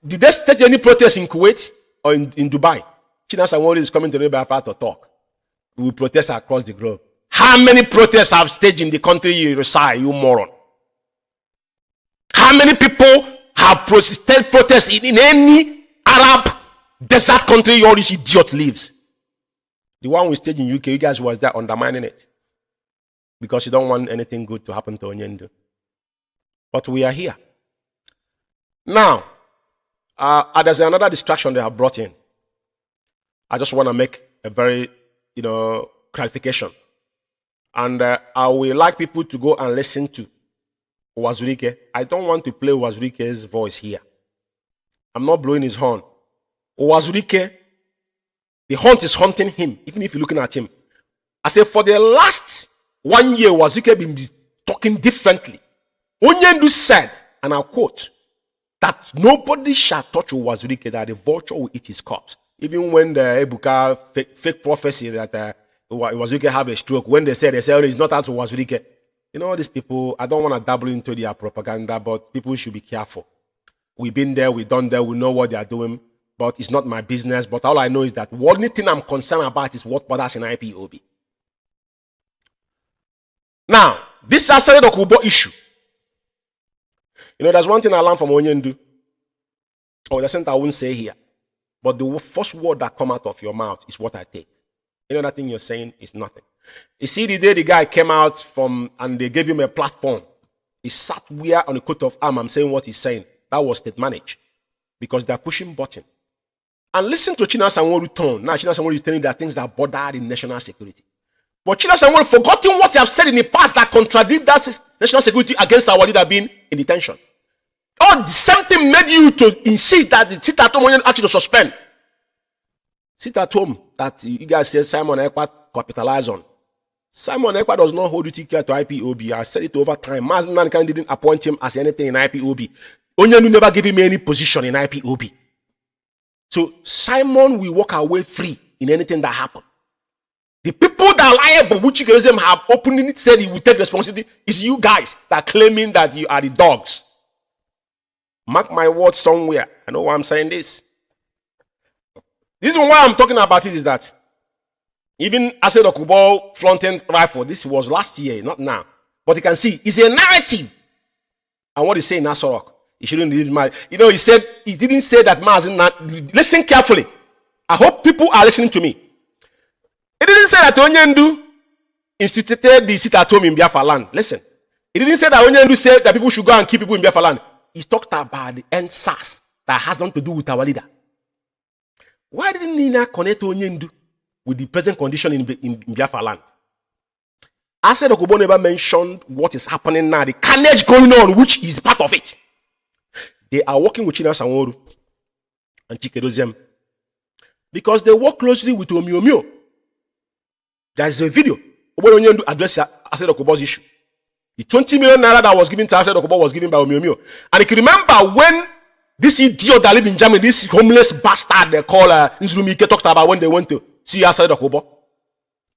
S1: did they stage any protests in Kuwait or in Dubai? China Sanwo is coming to Biafra to talk. We will protest across the globe. How many protests have staged in the country you reside, you moron? How many people have staged protests in any Arab desert country all this idiot lives? The one we staged in UK, you guys was there undermining it. Because you don't want anything good to happen to Onyendu. But we are here. Now, there's another distraction they have brought in. I just want to make a very, clarification. And I would like people to go and listen to Wazurike. I don't want to play Wazurike's voice here. I'm not blowing his horn. Wazurike, the hunt is hunting him, even if you're looking at him. I say for the last 1 year, Wazurike been talking differently. Onyendu said, and I'll quote, that nobody shall touch Wazurike, that the vulture will eat his corpse. Even when the Ebuka fake prophecy that Wazurike have a stroke, when they say oh, it's not out to Wazurike. These people, I don't want to dabble into their propaganda, but people should be careful. We've been there, we've done there, we know what they are doing, but it's not my business. But all I know is that the only thing I'm concerned about is what bothers in IPOB. Now, this Asare Dokubo issue. There's one thing I learned from Onyendu. There's something I won't say here. But the first word that come out of your mouth is what I take. That thing you're saying is nothing. You see, the day the guy came out and they gave him a platform, he sat where on a coat of arm, I'm saying what he's saying. That was state managed. Because they're pushing button. And listen to China Sanwo tone. Now China Sanwo is telling that things that border the national security. But China Sanwo forgotten what he have said in the past that contradict that national security against our leader being in detention. Oh, the same thing made you to insist that the sit at home when actually to suspend. Sit at home that you guys said Simon Ekpa capitalize on. Simon Ekpa does not hold duty care to IPOB. I said it over time. Mazi didn't appoint him as anything in IPOB. Onyendu never gave him any position in IPOB. So Simon will walk away free in anything that happens. The people that are liable, which you have openly said he will take responsibility, is you guys that are claiming that you are the dogs. Mark my words somewhere. I know why I'm saying this. This is why I'm talking about it is that even Asare Dokubo flaunting rifle, this was last year, not now. But you can see, it's a narrative. And what he say in Asorok, he shouldn't leave my. He didn't say that Mazi. Listen carefully. I hope people are listening to me. He didn't say that Onyendu instituted the sit at home in Biafra land. Listen. He didn't say that Onyendu said that people should go and keep people in Biafra land. He talked about the NSAS that has nothing to do with our leader. Why didn't he not connect Onyendu with the present condition in Biafra land? Ased Okubo never mentioned what is happening now, the carnage going on, which is part of it. They are working with China Sanworu and Chikedoziem because they work closely with Omio. There's a video when you address Ased Okubo's issue. The 20 million naira that was given to Ased Okubo was given by Omio. And if you remember when this idiot that live in Germany, this homeless bastard they call Nzurumike talked about when they went to see Ased Okubo.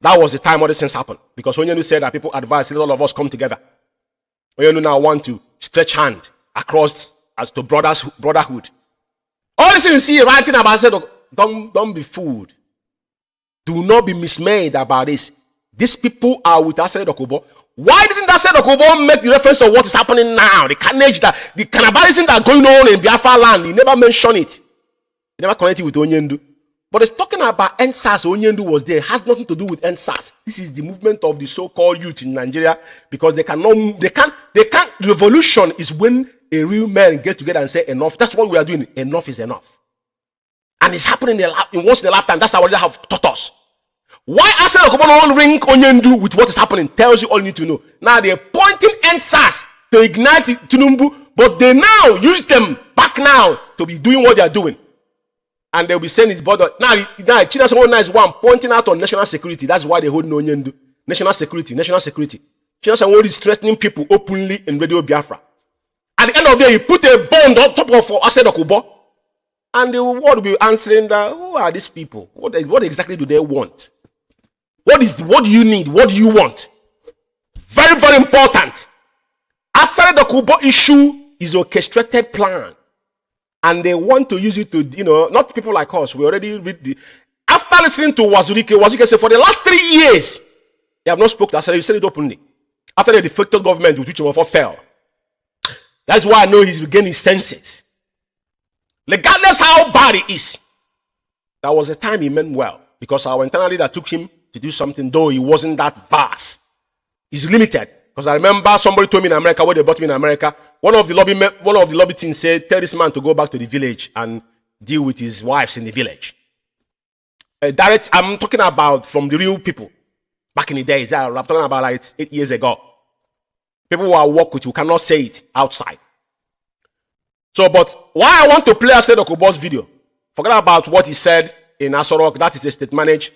S1: That was the time all these things happened. Because Onyenu said that people advised all of us come together. Onyenu now want to stretch hand across as to brotherhood. All these things see writing about said, don't be fooled. Do not be mismade about this. These people are with Ased Okubo. Why didn't Ased Okubo make the reference of what is happening now? The carnage, the cannibalism that going on in Biafra land. He never mentioned it. He never connected with Onyendu. But it's talking about NSAS. Onyendu was there. It has nothing to do with NSAS. This is the movement of the so-called youth in Nigeria because they can't. Revolution is when a real man gets together and say enough. That's what we are doing. Enough is enough. And it's happening in once in a lifetime. That's how they have taught us. Why Ased Okubo don't ring Onyendu with what is happening tells you all you need to know. Now they're pointing NSAS to ignite Tinubu, but they now use them back now to be doing what they are doing. And they'll be saying it's border. Now China is one pointing out on national security. That's why they hold Onyendu. National security. China is threatening people openly in Radio Biafra. At the end of the day, he put a bond on top of Ased Okubo. And the world will be answering that, who are these people? What exactly do they want? What do you need? What do you want? Very, very important. Ased Okubo issue is orchestrated plan. And they want to use it to, not people like us. We already read after listening to Wazurike said for the last 3 years, they have not spoken to Ased. He said it openly. After the defected government, which fell. That's why I know he's regained his senses. Regardless how bad it is, that was a time he meant well. Because our internal leader took him to do something, though he wasn't that vast. He's limited. Because I remember somebody told me in America, when they brought me in America, one of the lobby teams said, tell this man to go back to the village and deal with his wives in the village. I'm talking about from the real people. Back in the days, I'm talking about like 8 years ago. People who I work with, you cannot say it outside. So, but why I want to play Ased Okubo's video, forget about what he said in Asorok, that is a state manage,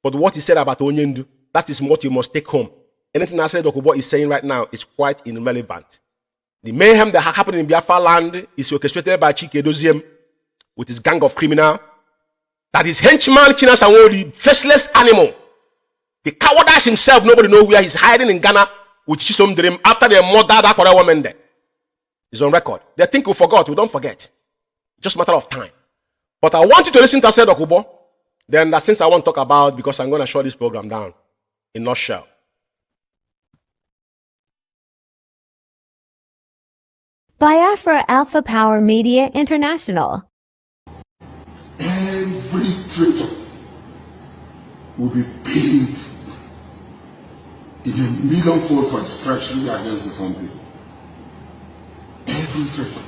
S1: but what he said about Onyendu, that is what you must take home. Anything Ased Okubo is saying right now is quite irrelevant. The mayhem that happened in Biafra land is orchestrated by Chikedoziem with his gang of criminals. That is henchman China Sanworu, faceless animal. The cowardice himself, nobody knows where he's hiding in Ghana with Chisom Dream after they murdered that other woman there. It's on record. They think we forgot. We don't forget. Just a matter of time. But I want you to listen to Ased Okubo. Then that since I want to talk about, because I'm going to shut this program down in nutshell.
S2: Biafra Alpha Power Media International.
S5: Every traitor will be paid in a millionfold for his treachery against his own people. Every traitor.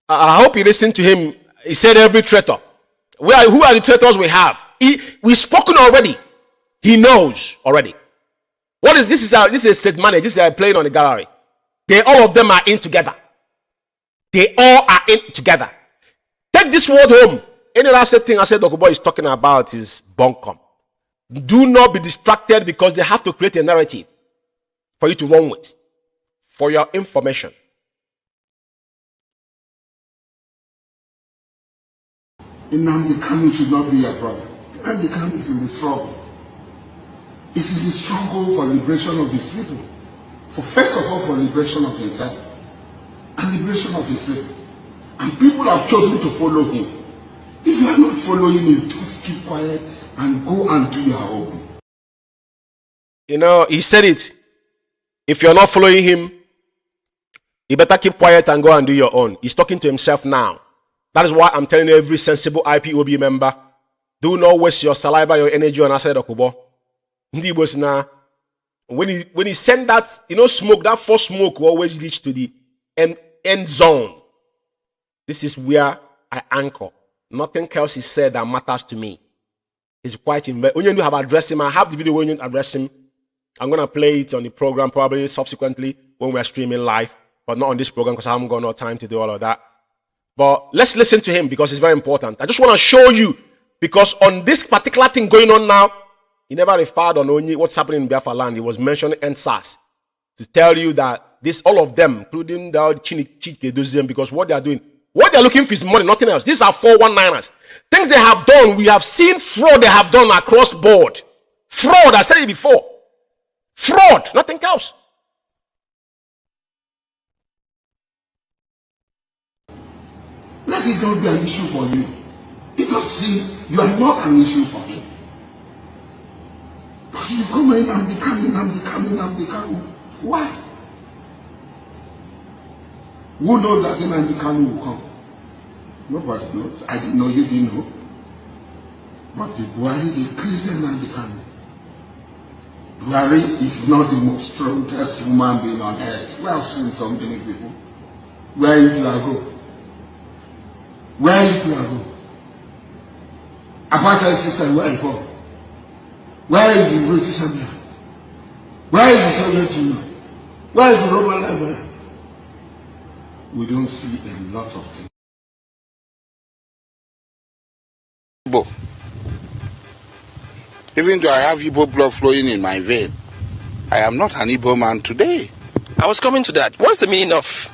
S1: I hope you listened to him. He said every traitor. Who are the traitors we have? We've spoken already. He knows already. What is this? This is a state manager. This is playing on the gallery. All of them are in together. They all are in together. Take this word home. Any last thing Ased Okubo is talking about is bunkum. Do not be distracted because they have to create a narrative for you to run with. For your information.
S5: Nnamdi Kanu should not be your brother. Nnamdi Kanu is in the struggle. It's in the struggle for liberation of his people. First of all, for liberation of himself and liberation of his people. And people have chosen to follow him. If you are not following him, just keep quiet and go and do your own.
S1: He said it. If you're not following him, you better keep quiet and go and do your own. He's talking to himself now. That is why I'm telling every sensible IPOB member, do not waste your saliva, your energy on Ased Okubo. When he sent that, smoke, that first smoke will always reach to the end zone. This is where I anchor. Nothing else is said that matters to me. He's quite invested. Onyendu have addressed him. I have the video when you address him. I'm going to play it on the program probably subsequently when we're streaming live, but not on this program because I haven't got no time to do all of that. But let's listen to him because it's very important. I just want to show you, because on this particular thing going on now, he never referred on only what's happening in Biafra land. He was mentioning NSAS to tell you that this, all of them, including the Chike, because what they are doing, what they're looking for is money, nothing else. These are 419ers. Things they have done, we have seen fraud they have done across board. Fraud, I said it before. Fraud, nothing else.
S5: Let it not be an issue for you. Because see, you are not an issue for him. But you come in and become. Why? Who knows that Nnamdi Kanu will come? Nobody knows. I didn't know, you didn't know. But the Buhari increased Nnamdi Kanu. Buhari is not the most strongest human being on earth. We have seen so many people. Where is Lago? Where is Lago? Apartheid system, where is it? Where is the British Empire? Where is the Soviet Union? Where is the Roman Empire? We don't see a lot of things.
S6: Even though I have Igbo blood flowing in my vein, I am not an Igbo man today.
S7: I was coming to that. What's the meaning of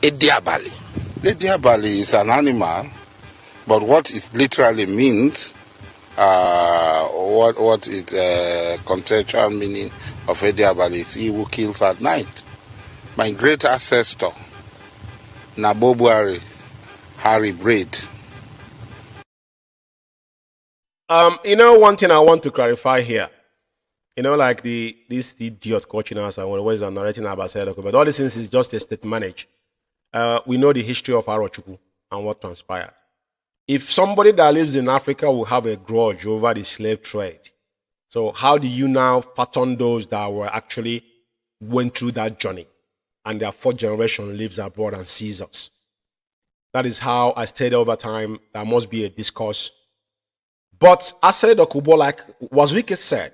S7: Ediabali?
S6: Ediabali is an animal, but what it literally means, what it contextual meaning of Ediabali is he who kills at night. My great ancestor, Nabobuari, Harry Braid.
S1: You know, one thing I want to clarify here. You know, like this idiot coaching us and always narrating about Sedoko, but all these things is just a state manage. We know the history of IKECHUKWU and what transpired. If somebody that lives in Africa will have a grudge over the slave trade, so how do you now pattern those that were actually went through that journey and their fourth generation lives abroad and sees us? That is how I stated over time, there must be a discourse. But Asere like Wazirike said,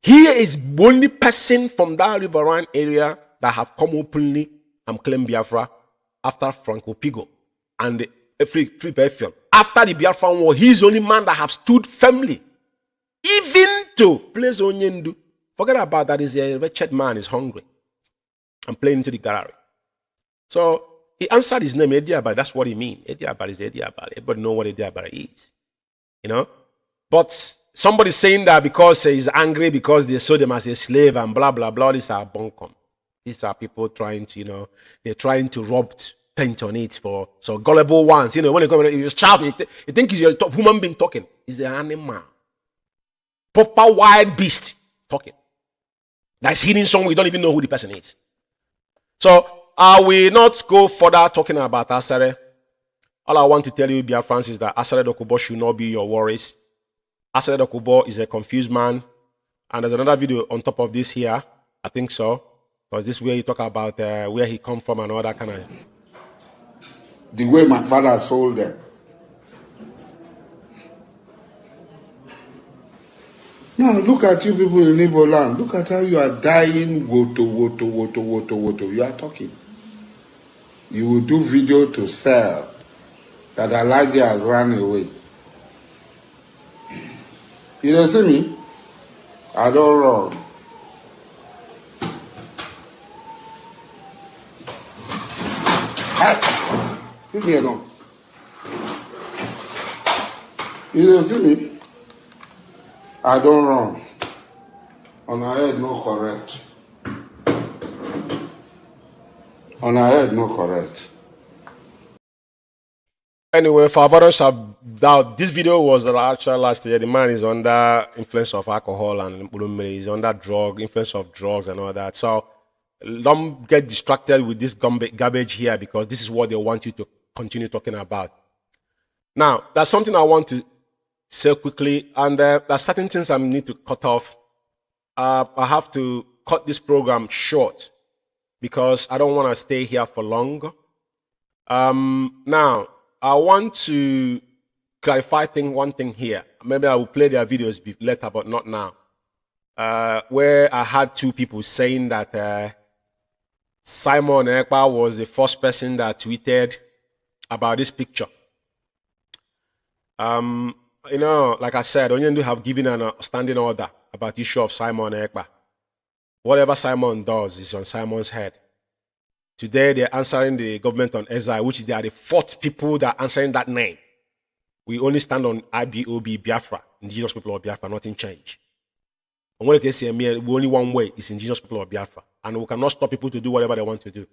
S1: he is the only person from that riverine area that have come openly and claimed Biafra after Franco Pigo and the Free Biafra. After the Biafra war, he's the only man that have stood firmly, even to place Onyendu. Forget about that, he's a wretched man, he's hungry and playing into the gallery. So he answered his name, Ediabali. That's what he means. Ediabali is Ediabali. Everybody know what Ediabali is. You know? But somebody saying that because he's angry because they saw them as a slave and blah, blah, blah, these are bunkum. These are people trying to, you know, they're trying to rub paint on it for so gullible ones. You know, when you come, you shout, you think he's a human being talking. He's an animal. Proper wild beast talking. That's hidden somewhere, we don't even know who the person is. So, I will not go further talking about Asere. All I want to tell you, Biafrans, is that Asere Dokubo should not be your worries. Asere Dokubo is a confused man. And there's another video on top of this here. I think so. Because this way you talk about where he come from and all that kind of...
S5: The way my father sold them. Now look at you people in Igbo land. Look at how you are dying. Woto. You are talking. You will do video to sell that Elijah has run away. You don't see me? I don't run. Leave me alone. You don't see me? I don't run. On our head, no correct. On our head, no correct.
S1: Anyway, for others have doubt, this video was actually last year. The man is under influence of alcohol and he's under influence of drugs and all that. So don't get distracted with this garbage here because this is what they want you to continue talking about. Now, there's something I want to say quickly, and there's certain things I need to cut off. I have to cut this program short because I don't want to stay here for long. Now, I want to clarify one thing here. Maybe I will play their videos later, but not now. Where I had two people saying that Simon Ekpa was the first person that tweeted about this picture. You know, like I said, Onyendu have given an standing order about the issue of Simon Ekpa. Whatever Simon does is on Simon's head. Today, they're answering the government on exile, which they are the fourth people that are answering that name. We only stand on IPOB, Biafra, indigenous people of Biafra, nothing change. And when they say only one way is indigenous people of Biafra. And we cannot stop people to do whatever they want to do.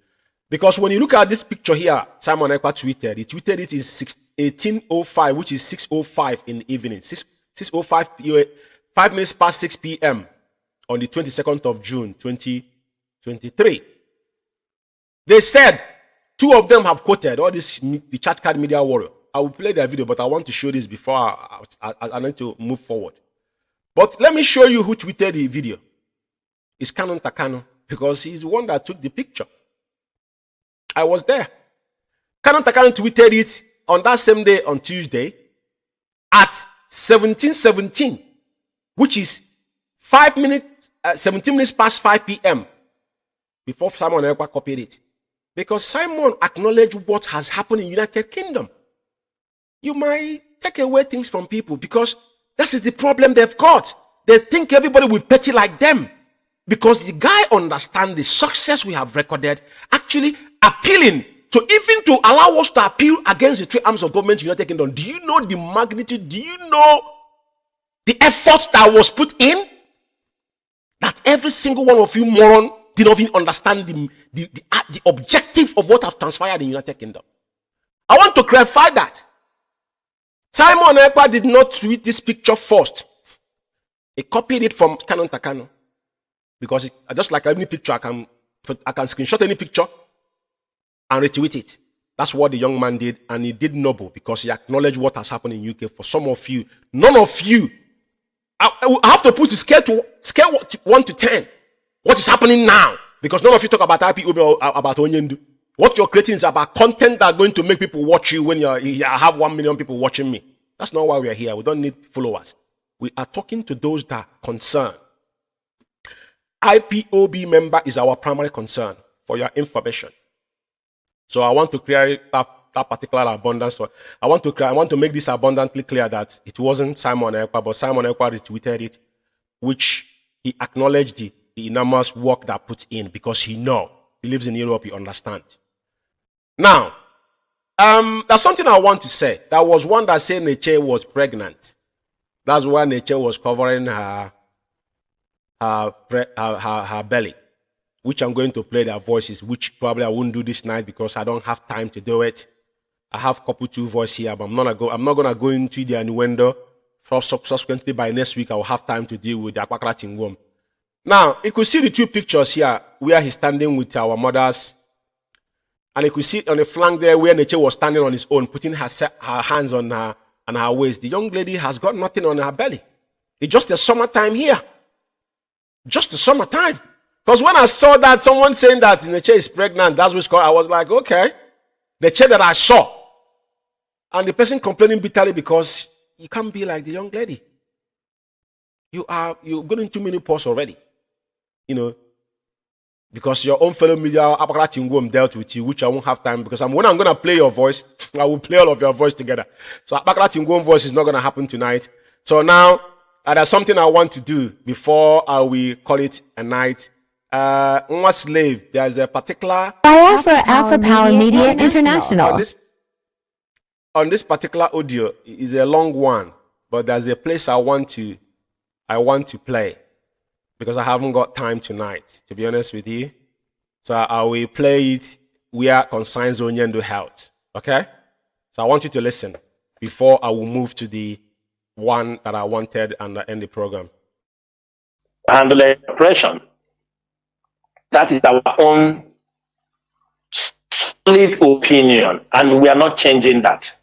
S1: Because when you look at this picture here, Simon Ekpa tweeted, he tweeted it in 18:05, which is 6:05 in the evening. 6:05, 5 minutes past 6 p.m. on the 22nd of June, 2023. They said, two of them have quoted all this, the chat card media warrior. I will play their video, but I want to show this before I need to move forward. But let me show you who tweeted the video. It's Kanu, because he's the one that took the picture. I was there. Kanu tweeted it on that same day, on Tuesday, at 17:17, which is 17 minutes past 5 p.m. before Simon Ekpa copied it. Because Simon acknowledged what has happened in the United Kingdom. You might take away things from people because that is the problem they've got. They think everybody will petty like them. Because the guy understands the success we have recorded, actually appealing to even to allow us to appeal against the three arms of government in the United Kingdom. Do you know the magnitude? Do you know the effort that was put in? That every single one of you moron did not even understand the objective of what have transpired in the United Kingdom. I want to clarify that. Simon Ekpa did not tweet this picture first. He copied it from Kanu. Because just like any picture, I can screenshot any picture and retweet it. That's what the young man did, and he did noble because he acknowledged what has happened in UK. For some of you, none of you, I have to put a scale 1 to 10. What is happening now? Because none of you talk about IPOB or about Onyendu. What you're creating is about content that are going to make people watch you when you have 1 million people watching me. That's not why we are here. We don't need followers. We are talking to those that are concerned. IPOB member is our primary concern, for your information. So I want to create that particular abundance. I want to make this abundantly clear that it wasn't Simon Ekpa, but Simon Ekpa retweeted it, which he acknowledged the enormous work that put in because he lives in Europe, he understands. Now, there's something I want to say. There was one that said Neche was pregnant. That's why Neche was covering her belly, which I'm going to play their voices, which probably I won't do this night because I don't have time to do it. I have couple two voice here, but I'm not gonna go into the innuendo. Subsequently, by next week, I will have time to deal with the Akwakra Tingwom. Now, you could see the two pictures here where he's standing with our mothers. And you could see on the flank there where Neche was standing on his own, putting her hands on her waist. The young lady has got nothing on her belly. It's just a summertime here. Just the summertime. Because when I saw that, someone saying that Neche is pregnant, that's what's called, I was like, okay. The chair that I saw. And the person complaining bitterly because you can't be like the young lady. You've gotten too many posts already. You know, because your own fellow media dealt with you, which I won't have time because when I'm going to play your voice, I will play all of your voice together. So Abakara voice is not going to happen tonight. So now, there's something I want to do before we call it a night. Slave, there's a particular
S2: Biafra Alpha Power Media International.
S1: On this particular audio is a long one, but there's a place I want to play because I haven't got time tonight, to be honest with you. So I will play it where concerns Onyendu health. Okay? So I want you to listen before I will move to the one that I wanted and end the program.
S8: Handle oppression. That is our own solid opinion, and we are not changing that.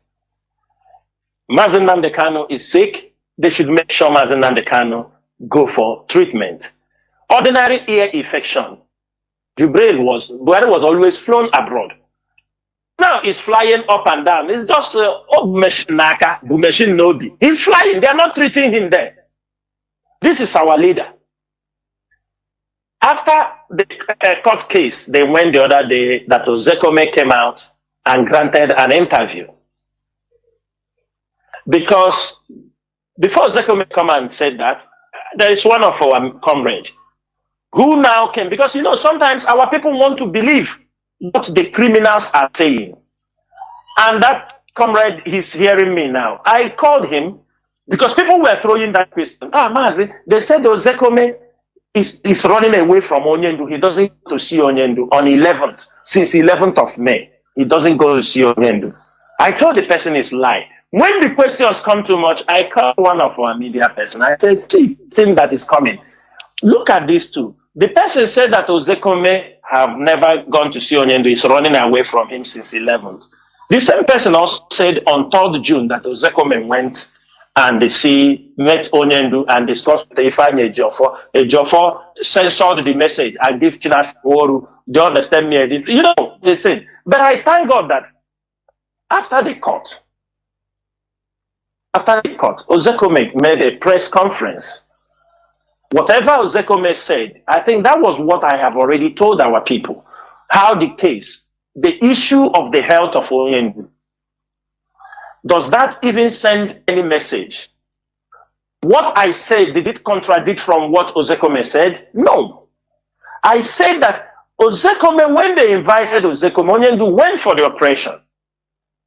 S8: Mazi Nnamdi Kanu is sick. They should make sure Mazi Nnamdi Kanu go for treatment. Ordinary ear infection. Buhari was always flown abroad. now is flying up and down. It's just Naka, Bumeshin Nobi. He's flying. They are not treating him there. This is our leader. After the court case, they went the other day that Ozekome came out and granted an interview. Because before Ozekome come and said that, there is one of our comrades who now came, because you know, sometimes our people want to believe what the criminals are saying. And that comrade, he's hearing me now. I called him because people were throwing that question. Mazi, they said Ozekome is running away from Onyendu. He doesn't go to see Onyendu on 11th, since 11th of May. He doesn't go to see Onyendu. I told the person it's lie. When the questions come too much, I called one of our media person. I said, thing that is coming. Look at these two. The person said that Ozekome have never gone to see Onyendu. He's running away from him since 11th. The same person also said on 3rd June that Ozekome went and met Onyendu and discussed with Ifeanyi Ejiofor. Ejiofor censored the message and gave Chinas Woru. Do you understand me? You know, they said. But I thank God that after the court, Ozekome made a press conference. Whatever Ozekome said, I think that was what I have already told our people. How the case, the issue of the health of Onyendu, does that even send any message? What I said, did it contradict from what Ozekome said? No. I said that Ozekome, when they invited Ozekome, Onyendu went for the operation.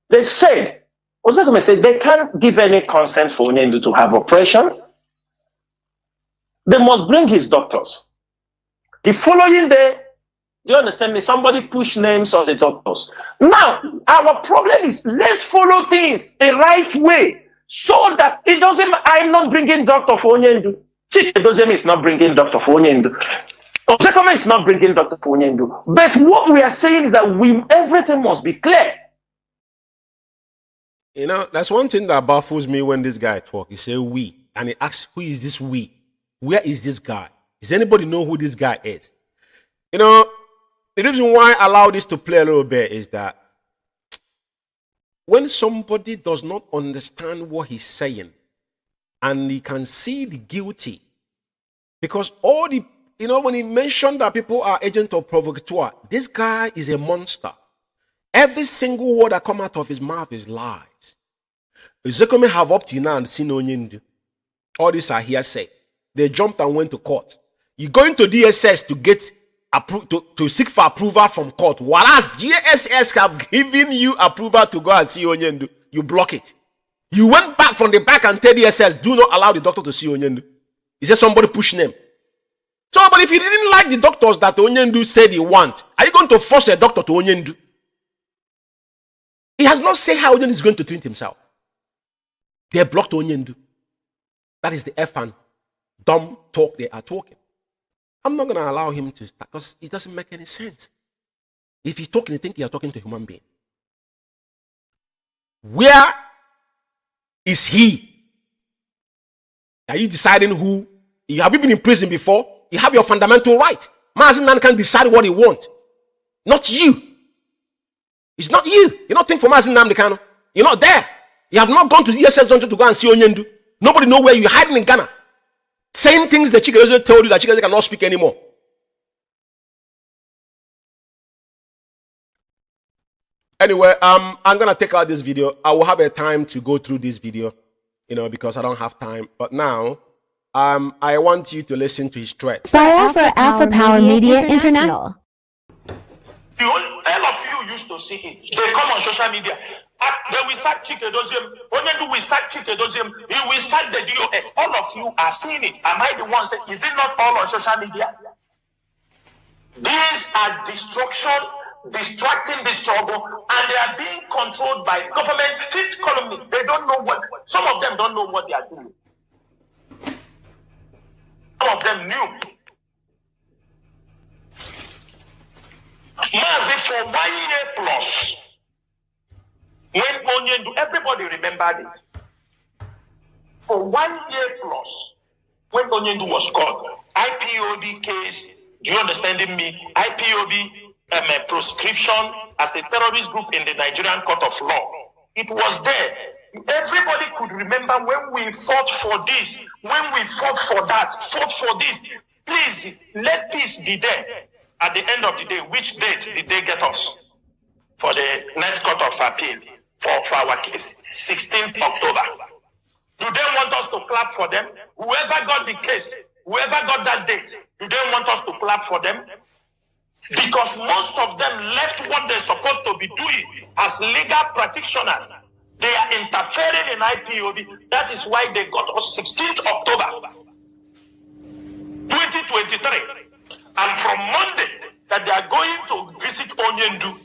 S8: They said, Ozekome said they can't give any consent for Onyendu to have operation. They must bring his doctors. The following day, do you understand me? Somebody pushed names of the doctors. Now, our problem is let's follow things the right way so that it doesn't. I'm not bringing Dr. Onyendu. Chidozem is not bringing Dr. Onyendu. Ozekome is not bringing Dr. Onyendu. But what we are saying is that everything must be clear.
S1: You know, that's one thing that baffles me when this guy talks. He says we, and he asks, who is this we? Where is this guy? Does anybody know who this guy is? You know, the reason why I allow this to play a little bit is that when somebody does not understand what he's saying and he can see the guilty, because all the, you know, when he mentioned that people are agents of provocateur, this guy is a monster. Every single word that comes out of his mouth is lies. Ozekome have up till now and seen Onyendu. All these are hearsay. They jumped and went to court. You go into DSS to get to seek for approval from court, whereas DSS have given you approval to go and see Onyendu. You block it. You went back from the back and tell DSS, do not allow the doctor to see Onyendu. He said somebody pushed him. So, but if you didn't like the doctors that Onyendu said he want, are you going to force a doctor to Onyendu? He has not said how Onyendu is going to treat himself. They blocked Onyendu. That is the F and dumb talk they are talking. I'm not going to allow him to start because it doesn't make any sense. If he's talking, I think he is talking to a human being. Where is he? Are you deciding who? Have you been in prison before? You have your fundamental right. Mazi can decide what he wants. Not you. It's not you. You're not thinking for Mazi Nnamdi. You're not there. You have not gone to the ESS dungeon to go and see Onyendu. Nobody knows where you're hiding in Ghana. Same things the Chikedozie told you that Chikedozie cannot speak anymore. Anyway, I'm gonna take out this video. I will have a time to go through this video, you know, because I don't have time. But now, I want you to listen to his threat.
S2: Biafra Alpha Power Media International.
S8: All of you used to see it. They come on social media. They will sack Chikedozie. Onyendu will sack Chikedozie. He will sack the DOS. All of you are seeing it. Am I the one saying, is it not all on social media? These are destruction, distracting the struggle, and they are being controlled by government fifth columnists. They don't know what, some of them don't know what they are doing. Some of them knew. Mazi, for 1 year plus, when Onyendu, everybody remembered it. For 1 year plus, when Onyendu was caught, IPOB case, do you understand me? IPOB prescription as a terrorist group in the Nigerian court of law. It was there. Everybody could remember when we fought for this, when we fought for that, fought for this. Please, let peace be there. At the end of the day, which date did they get us for the next court of appeal for our case? 16th October. Do they want us to clap for them? Whoever got the case, whoever got that date, do they want us to clap for them? Because most of them left what they're supposed to be doing as legal practitioners. They are interfering in IPOB. That is why they got us 16th October 2023. And from Monday, that they are going to visit Onyendu.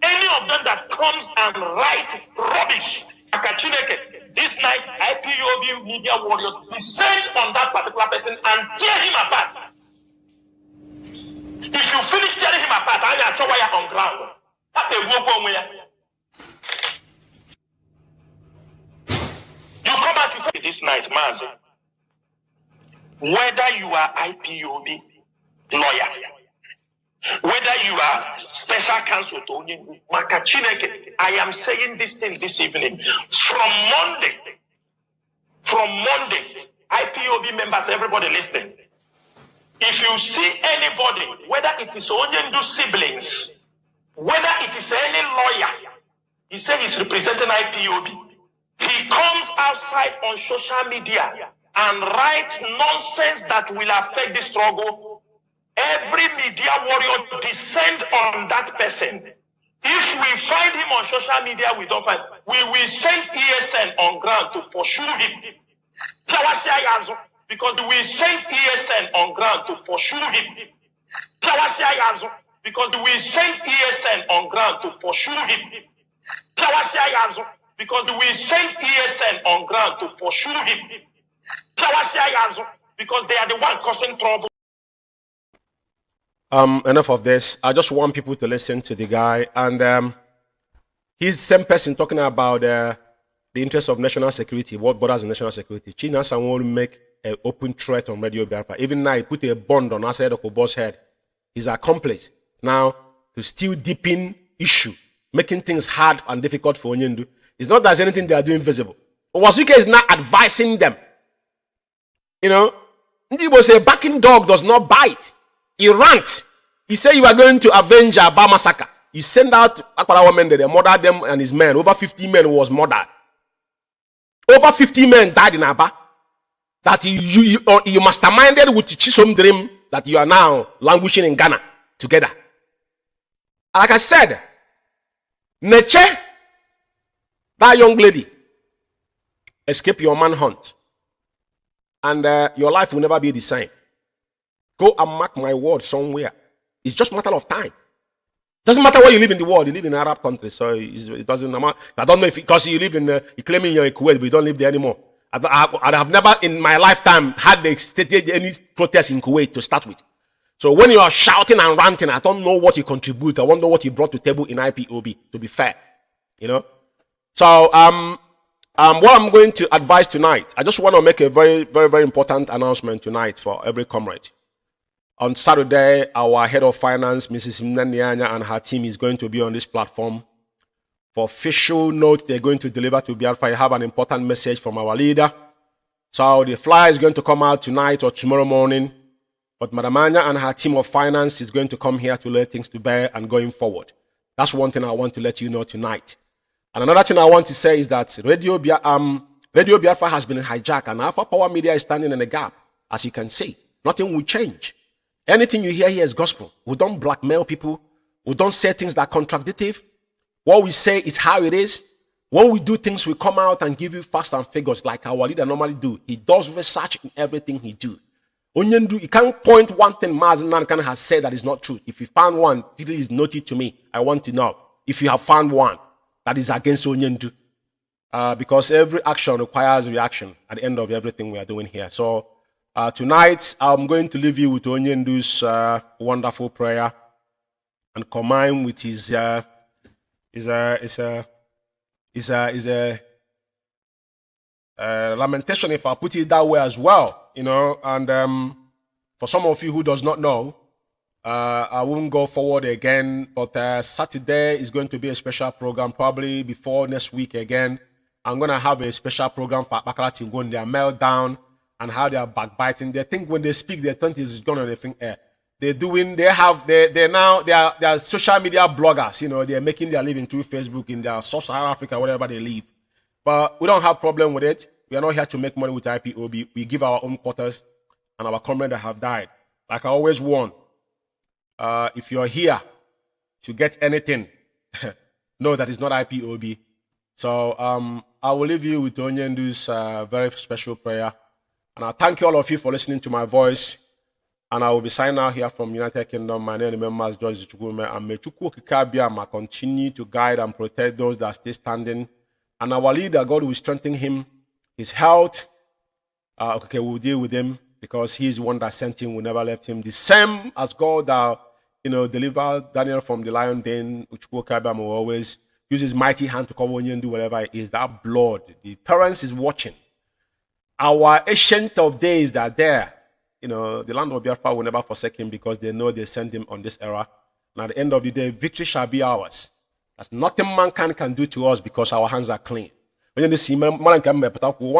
S8: Any of them that comes and write rubbish, Akachineke, this night, IPOB media warriors descend on that particular person and tear him apart. If you finish tearing him apart, I will show you on ground. That they walk on where. You come out, you come this night, Mazi. Whether you are IPOB lawyer, whether you are special counsel to Makachineke, I am saying this thing this evening. From Monday, IPOB members, everybody listening. If you see anybody, whether it is Onyendu siblings, whether it is any lawyer, he says he's representing IPOB. He comes outside on social media and writes nonsense that will affect the struggle. Every media warrior descend on that person. If we find him on social media, we don't find. We will send ESN on ground to pursue him. Because we send ESN on ground to pursue him. Because we send ESN on ground to pursue him. Because we send ESN on ground to pursue him. Because they are the one causing trouble.
S1: Enough of this. I just want people to listen to the guy. And he's the same person talking about the interest of national security, what borders in national security. China will make an open threat on Radio Biafra. Even now, he put a bond on Asad Okobo's head. He's accomplice now to still deepen issue, making things hard and difficult for Onyendu. It's not that there's anything they are doing visible. Wasuke is not advising them. You know, Ndibo say backing dog does not bite. He rant. He said you are going to avenge Aba massacre. He sent out Akpara women there, they murdered them and his men. Over 50 men was murdered. Over 50 men died in Aba. That you masterminded with Chisom dream that you are now languishing in Ghana together. Like I said, Neche, that young lady, escape your manhunt. And your life will never be the same. Go and mark my word somewhere. It's just a matter of time. Doesn't matter where you live in the world. You live in an Arab country, so it doesn't matter. I don't know if because you live in, you claiming you're in Kuwait, but you don't live there anymore. I have never in my lifetime had stated any protest in Kuwait to start with. So when you are shouting and ranting, I don't know what you contribute. I wonder what you brought to the table in IPOB. To be fair, you know. So what I'm going to advise tonight, I just want to make a very, very, very important announcement tonight for every comrade. On Saturday, our head of finance, Mrs. Nnamdi, and her team is going to be on this platform. For official note, they're going to deliver to Biafra. I have an important message from our leader. So the flyer is going to come out tonight or tomorrow morning. But Madam Anya and her team of finance is going to come here to lay things to bear and going forward. That's one thing I want to let you know tonight. And another thing I want to say is that Radio Biafra has been hijacked and Alpha Power Media is standing in the gap. As you can see, nothing will change. Anything you hear here is gospel. We don't blackmail people. We don't say things that are contradictive. What we say is how it is. When we do things, we come out and give you facts and figures like our leader normally do. He does research in everything he do. Onyendu, you can't point one thing Mazi Nnamdi has said that is not true. If you found one, please note it to me. I want to know if you have found one that is against Onyendu. Because every action requires reaction at the end of everything we are doing here. So tonight, I'm going to leave you with Onyendu's wonderful prayer and combine with his lamentation, if I put it that way as well, you know. And for some of you who does not know, I won't go forward again, but Saturday is going to be a special program, probably before next week again. I'm going to have a special program for Bakala Tingon, their meltdown and how they are backbiting. They think when they speak, their 20s is going on anything. They're social media bloggers, you know, they're making their living through Facebook in their Sub-Saharan Africa, wherever they live. But we don't have problem with it. We are not here to make money with IPOB. We give our own quarters and our comrades that have died. Like I always warn, if you're here to get anything, know that it's not IPOB. So I will leave you with Onyendu's very special prayer. And I thank all of you for listening to my voice. And I will be signing out here from United Kingdom. My name is Umeh, and may IKECHUKWU continue to guide and protect those that stay standing. And our leader, God will strengthen him, his health. Okay, we'll deal with him because he's the one that sent him. We never left him. The same as God that delivered Daniel from the lion den. IKECHUKWU will always use his mighty hand to cover Onyendu and do whatever it is. That blood, the parents is watching. Our ancient of days that are there. The land of Biafra will never forsake him because they know they sent him on this era. And at the end of the day, victory shall be ours. That's nothing mankind can do to us because our hands are clean. One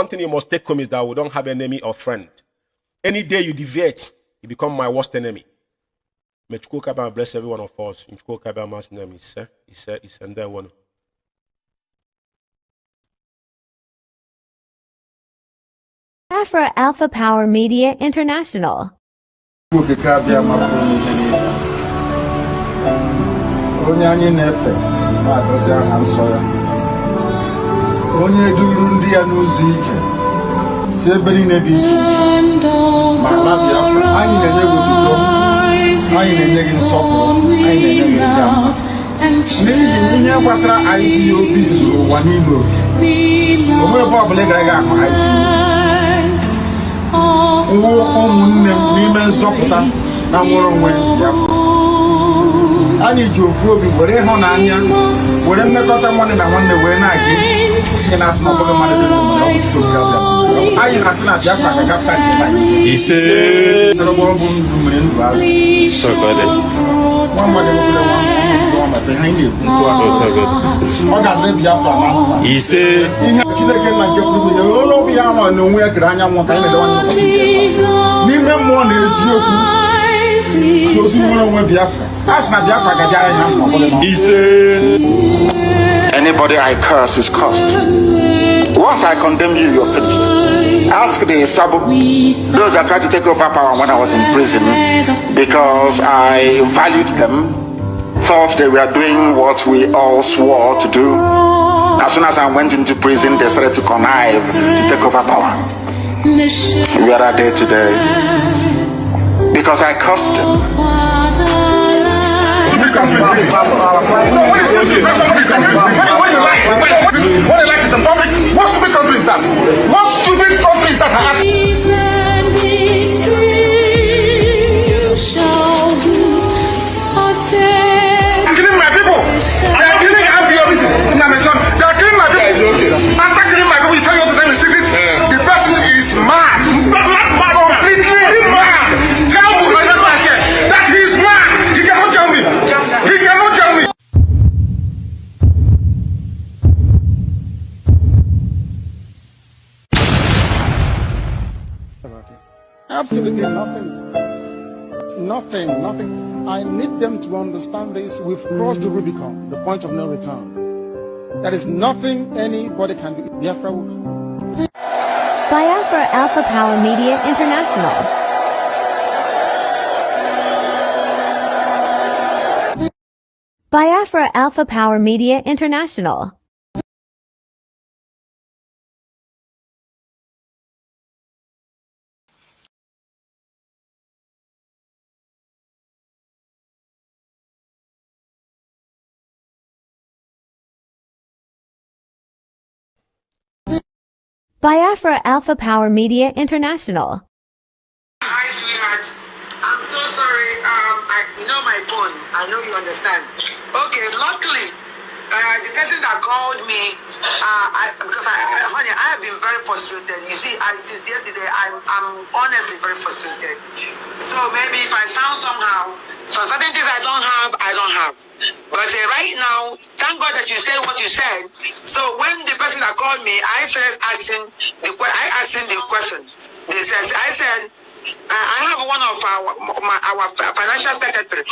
S1: thing you must take home is that we don't have enemy or friend. Any day you deviate, you become my worst enemy. May IKECHUKWU bless every one of us. In IKECHUKWU's name is and there one.
S2: Biafra Alpha Power Media International.
S5: Onye anyị na-efe na-agọzi aha nsọ ya, onye duru ndị ya n'ụzọ ije si ebe niile dị iche iche ma ala Biafra. Anyị na-enye gị otuto, anyị na-enye gị nsọpụrụ, anyị na-enye gị eja mma n'ihi ihe gbasara IPOB zuru ụwa niile oke. Onwe ebe ọbụla ị gara ahụ IPOB nwa ụmụnne n'ime nzọpụta na nwere onwe Biafra. Anyị ji ofu obi were ịhụnanya were mmekọta nwanne na nwanne wee na-aga ije na-asị na ọbụghị mmadụ dị ndụ ọ bụ nsogbu abịa. Anyị na-asị na Biafra ka kapịta nke anyị ise ọgbọ bụ ndụ mere ndụ azụ nwa mmadụ ekwere nwa mmadụ ha na-ekwu ọ ga-adị Biafra na mma ise ihe Chineke na nke kwuru ihe onye obi ya nwa na onwe ya kere anyanwụ ka anyị na-edewa n'ime mmụọ na eziokwu so ozi nwere onwe Biafra.
S6: Anybody I curse is cursed. Once I condemn you, you're finished. Ask the Sabo, those that tried to take over power when I was in prison, because I valued them, thought they were doing what we all swore to do. As soon as I went into prison, they started to connive to take over power. Where are they today? Because I cursed them.
S3: So what is this? What you like is in public? What stupid country is that? What stupid country is that? I'm killing my people. I am killing IPOB. They are killing my people. After killing my people, you tell you to name in secret. The person is mad. Completely mad. Tell me, that's what I said. That he is mad. He cannot tell me. He cannot tell me.
S5: Absolutely nothing. Nothing. I need them to understand this. We've crossed the Rubicon, the point of no return. There is nothing anybody can do. Biafra will come.
S2: Biafra Alpha Power Media International. Biafra Alpha Power Media International. Biafra Alpha Power Media International.
S9: Hi, sweetheart. I'm so sorry. You know my phone. I know you understand. Okay, luckily, the person that called me, honey, I have been very frustrated. You see, since yesterday, I'm honestly very frustrated. So maybe if I found somehow, so certain things I don't have. But right now, thank God that you said what you said. So when the person that called me, I started asking the question. I said, I have one of our financial secretary,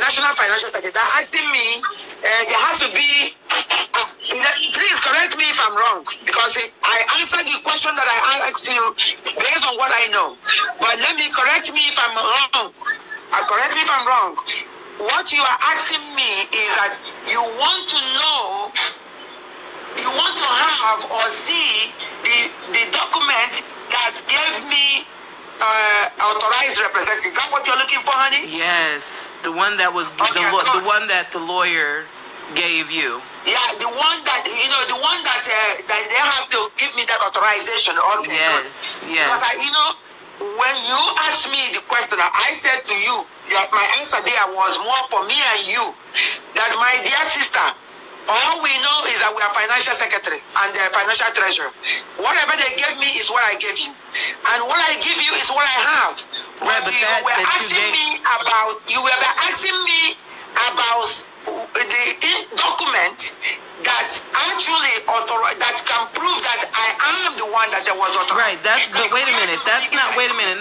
S9: national financial secretary, asking me, there has to be, please correct me if I'm wrong, because I answered the question that I asked you based on what I know. But correct me if I'm wrong. Correct me if I'm wrong. What you are asking me is that you want to know, you want to have or see the document that gave me authorized representative. Is that what you're looking for, honey?
S10: Yes, the one that was the one that the lawyer gave you.
S9: Yeah, the one that that they have to give me that authorization. Okay,
S10: yes,
S9: good.
S10: Yes.
S9: Because when you asked me the question, I said to you that my answer there was more for me and you. That my dear sister, all we know is that we are financial secretary and the financial treasurer. Whatever they gave me is what I gave you. And what I give you is what I have. But you were asking me about the document that actually that can prove that I am the one that there was authorized.
S10: Right, but wait a minute.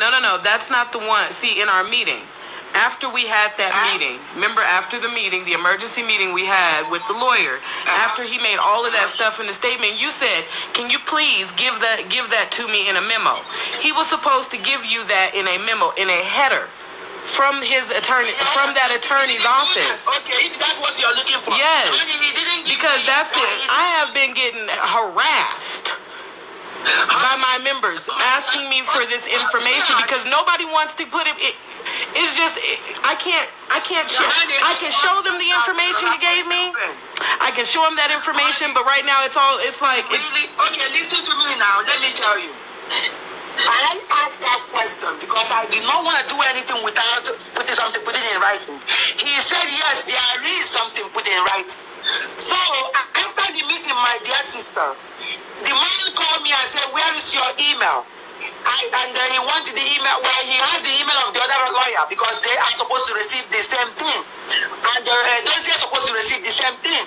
S10: No. That's not the one. See, in our meeting, after we had that meeting, remember after the meeting, the emergency meeting we had with the lawyer, after he made all of that stuff in the statement, you said, can you please give that to me in a memo? He was supposed to give you that in a memo, in a header, from his attorney, from that attorney's office.
S9: Okay, if that's what you're looking for.
S10: Yes,
S9: he didn't
S10: because that's it. I have been getting harassed by my members asking me for this information because nobody wants to put it. It's just I can't share. I can show them the information you gave me. I can show them that information, but right now it's like.
S9: Really? Okay, listen to me now. Let me tell you. I asked that question because I did not want to do anything without putting in writing. He said yes, there is something put in writing. So after the meeting, my dear sister, the man called me and said, "Where is your email?" And he wanted the email. Well, he has the email of the other lawyer because they are supposed to receive the same thing, and those are supposed to receive the same thing.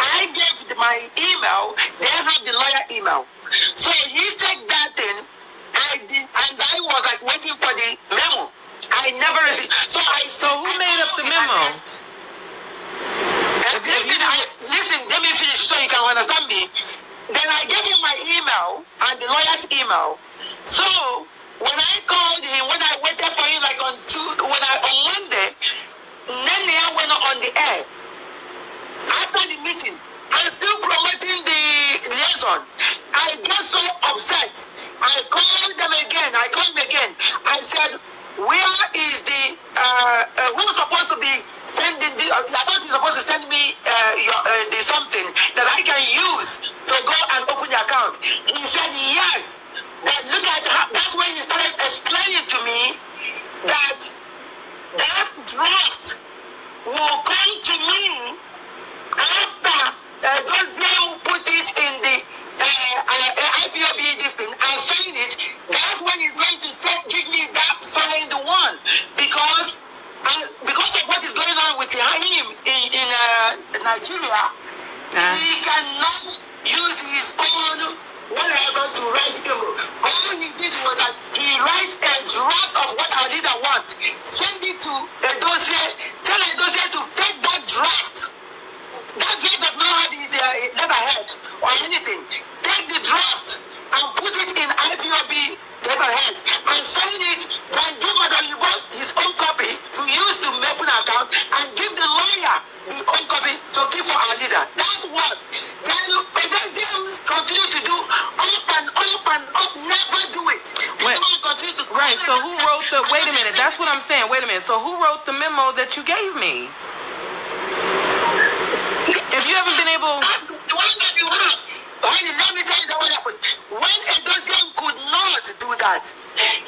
S9: I gave my email. They have the lawyer email. So he took that thing. And I was like waiting for the memo. I never received. So
S10: who made up the memo?
S9: Listen, let me finish so you can understand me. Then I gave him my email and the lawyer's email. So when I called him, when I waited for him like on Monday, then I went on the air. After the meeting, I'm still promoting the liaison. I got so upset. I called him again. I said, where is the who's supposed to be sending the? I thought you're supposed to send me the something that I can use to go and open the account. He said yes. But look at how, that's when he started explaining to me that draft will come to me after those who put it in the IPOB this thing and sign it. That's when he's going to give me that signed one because of what is going on with him in Nigeria, he cannot use his own whatever to write him. All he did was that he writes a draft of what our leader wants, send it to a dossier, tell a dossier to take that draft. That draft does not have his letterhead or anything. Take the draft and put it in IPOB letterhead and sign it, then give Madam Yubo his own copy to use to open an account and give the lawyer the own copy to keep for our leader. That's what. Then they continue to do up and up, never do it.
S10: Right, so who wrote the, wait a minute, that's what I'm saying, wait a minute. So who wrote the memo that you gave me? If you haven't been able...
S9: The one that you have. Let me tell you what happened. When a dozen could not do that.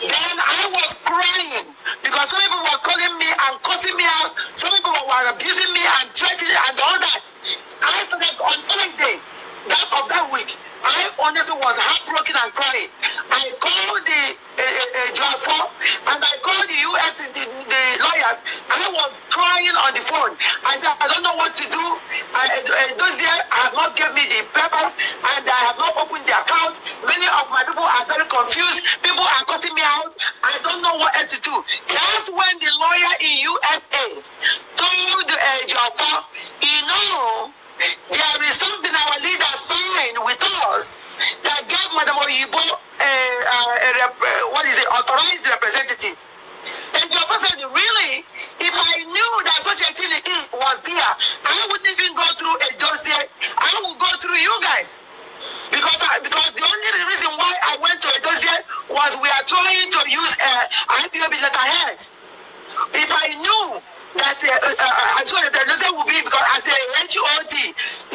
S9: Then I was crying because some people were calling me and cussing me out. Some people were abusing me and threatening and all that. I started on Sunday of that week. I honestly was heartbroken and crying. I called the Jaffa and I called the US, the lawyers. I was crying on the phone. I said, I don't know what to do. Those years have not given me the papers and I have not opened the account. Many of my people are very confused. People are cutting me out. I don't know what else to do. That's when the lawyer in USA told Jaffa, you know, there is something our leader signed with us that gave Madam Oyibo authorized representative. And Jaffa said, really? If I knew that such a thing was there, I wouldn't even go through a dossier. I would go through you guys. Because the only reason why I went to a dossier was we are trying to use IPOB letterhead. If I knew that I saw that the dossier would be because as the HOD,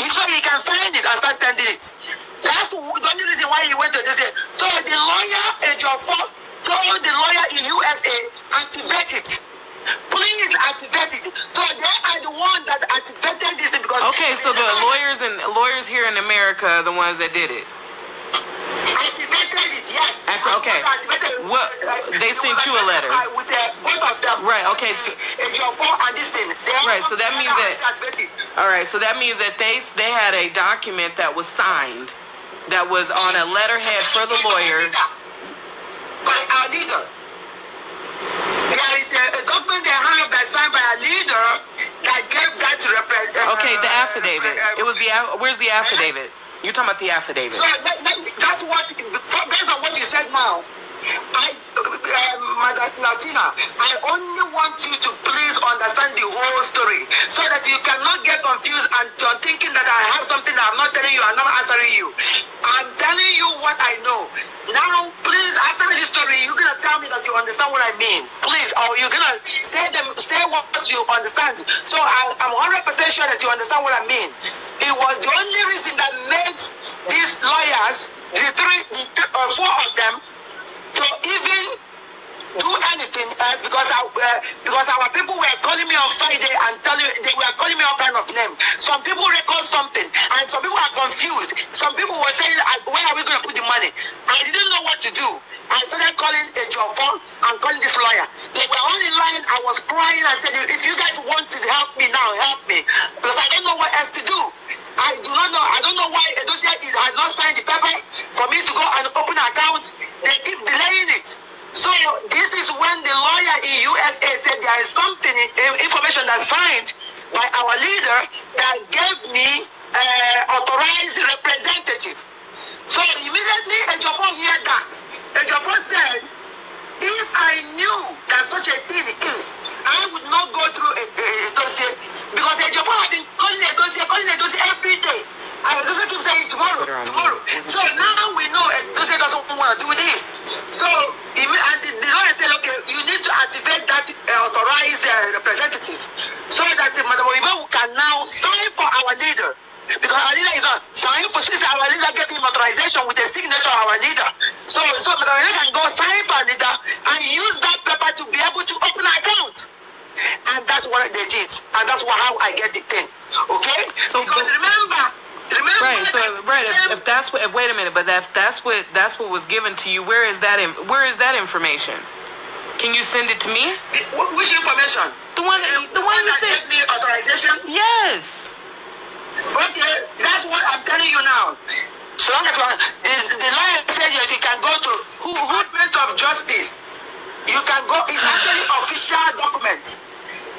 S9: so he can sign it and start standing it. That's the only reason why he went to the dossier. So the lawyer, Jaffa, told the lawyer in USA, activate it. Please activate it. So they are the one that activated this because.
S10: Okay, so the lawyers here in America are the ones that did it.
S9: Activated it, yes.
S10: Okay. Well, they sent you a letter.
S9: With both of them.
S10: Right. Okay.
S9: And this thing.
S10: Right. So that means that. All right. So that means that they had a document that was signed, that was on a letterhead for the lawyer.
S9: By our leader. There is a document they have that's signed by a leader that gave that to represent.
S10: Okay, the affidavit. It was where's the affidavit? You're talking about the affidavit.
S9: So that's what, based on what you said now, Madam Latina, I only want you to please understand the whole story so that you cannot get confused and you're thinking that I have something that I'm not telling you, I'm not answering you. I'm telling you what I know. Now, please, after this story, you're going to tell me that you understand what I mean. Please, or you're going to say what you understand. So I'm 100% sure that you understand what I mean. It was the only reason that made these lawyers, the four of them, to even do anything else because our people were calling me on Friday and they were calling me all kind of name. Some people record something and some people are confused. Some people were saying, where are we going to put the money? I didn't know what to do. I started calling a Jaffa and calling this lawyer. They were all in line. I was crying and said, if you guys want to help me now, help me. Because I don't know what else to do. I do not know. I don't know why Edosia has not signed the paper for me to go and open an account. They keep delaying it. So this is when the lawyer in USA said there is something, information that's signed by our leader that gave me authorized representative. So immediately Ejiofor heard that. Ejiofor said, if I knew that such a thing is, I would not go through a dossier because Ejiofor had been calling a dossier every day. And the dossier keeps saying tomorrow. So now we know a dossier doesn't want to do this. So the lawyer said, okay, you need to activate that authorized representative so that Madam Oyibo can now sign for our leader. Because our leader is not sign for since our leader gave him authorization with the signature of our leader. So Madam Oyibo can go sign for our leader and use that paper to be able to open an account. And that's what they did. And that's how I get the thing. Okay? So, because remember.
S10: Right. So if that's what. Wait a minute. But that's what was given to you. Where is that information? Can you send it to me?
S9: Which information?
S10: The one you said.
S9: Gave me authorization.
S10: Yes.
S9: Okay. That's what I'm telling you now. So long as the lawyer says yes, you can go to Department of Justice. You can go. It's actually official document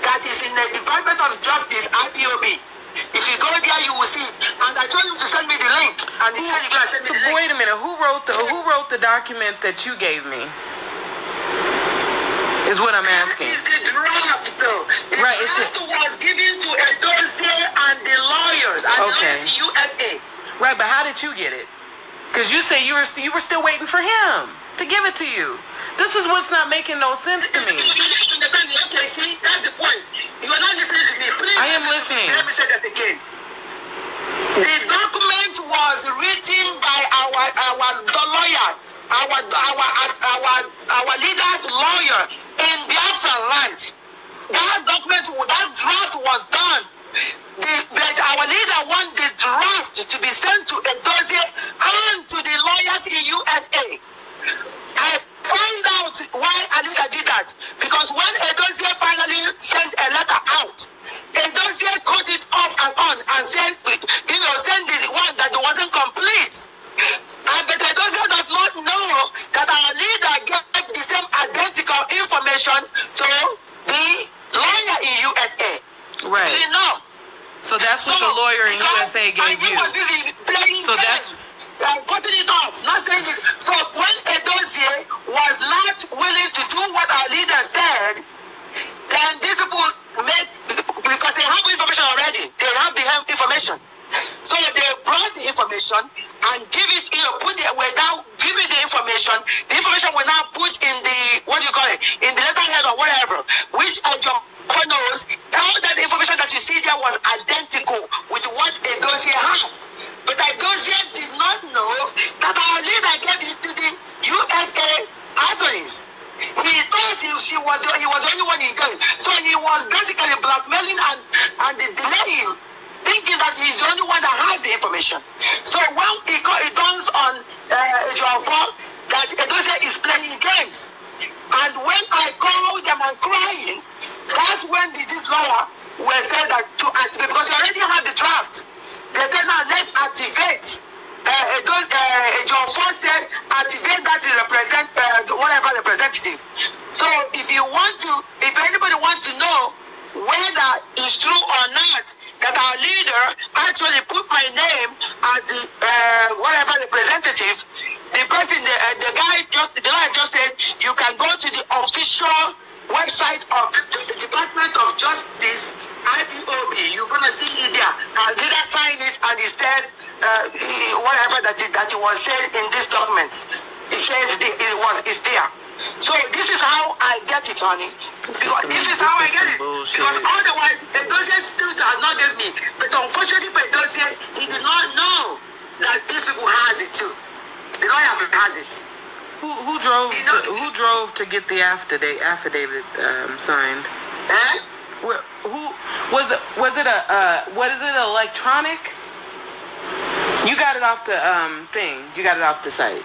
S9: that is in the Department of Justice, IPOB. If you go there, you will see. And I told him to send me the link, and he said he's gonna send me the link.
S10: Wait a minute. Who wrote the document that you gave me? Is what I'm asking.
S9: It's the draft, though. The draft was given to a dossier and the lawyers, and the lawyers in USA.
S10: Right, but how did you get it? Because you say you were still waiting for him to give it to you. This is what's not making no sense to me.
S9: Okay, see, that's the point. You are not listening to me. Please,
S10: I am listening.
S9: Let me say that again. The document was written by our lawyer our leader's lawyer in Biafra land. That document, that draft was done. But our leader wanted the draft to be sent to a dossier and to the lawyers in USA. I find out why Anita did that. Because when a dossier finally sent a letter out, a dossier cut it off and on and sent the one that wasn't complete. But the dossier does not know that our leader gave the same identical information to the lawyer in USA.
S10: Right.
S9: Did you know?
S10: So that's what the lawyer in USA gave you.
S9: Was busy playing games, cutting it off, not saying it. So when a dossier was not willing to do what our leader said, then these people because they have information already. They have the information. So they brought the information and give it, put it without giving the information. The information will now put in the, in the letterhead or whatever, which knows all that information that you see there was identical with what a dossier has. But a dossier did not know that our leader gave it to the USA attorneys. He thought he was the only one in going. So he was basically blackmailing and delaying, thinking that he's the only one that has the information. So when it dawns on John 4 that a dossier is playing games. And when I called them and crying, that's when this lawyer will say that to activate, because they already had the draft. They said, now let's activate. John 4 said, activate that to represent whatever representative. So if anybody wants to know whether it's true or not that our leader actually put my name as the whatever representative, the person, the lawyer just said, you can go to the official website of the Department of Justice, IPOB. You're gonna see it there. Our leader signed it, and he said whatever that it was said in this document. He says it's there. So this is how I get it, honey. Because this is how I get it. Because otherwise, a dossier still does not give me. But unfortunately for a dossier, he did not know that these people has it too. The lawyer has it.
S10: Who drove to get the affidavit signed? Who was it? What is it? Electronic? You got it off the thing. You got it off the site.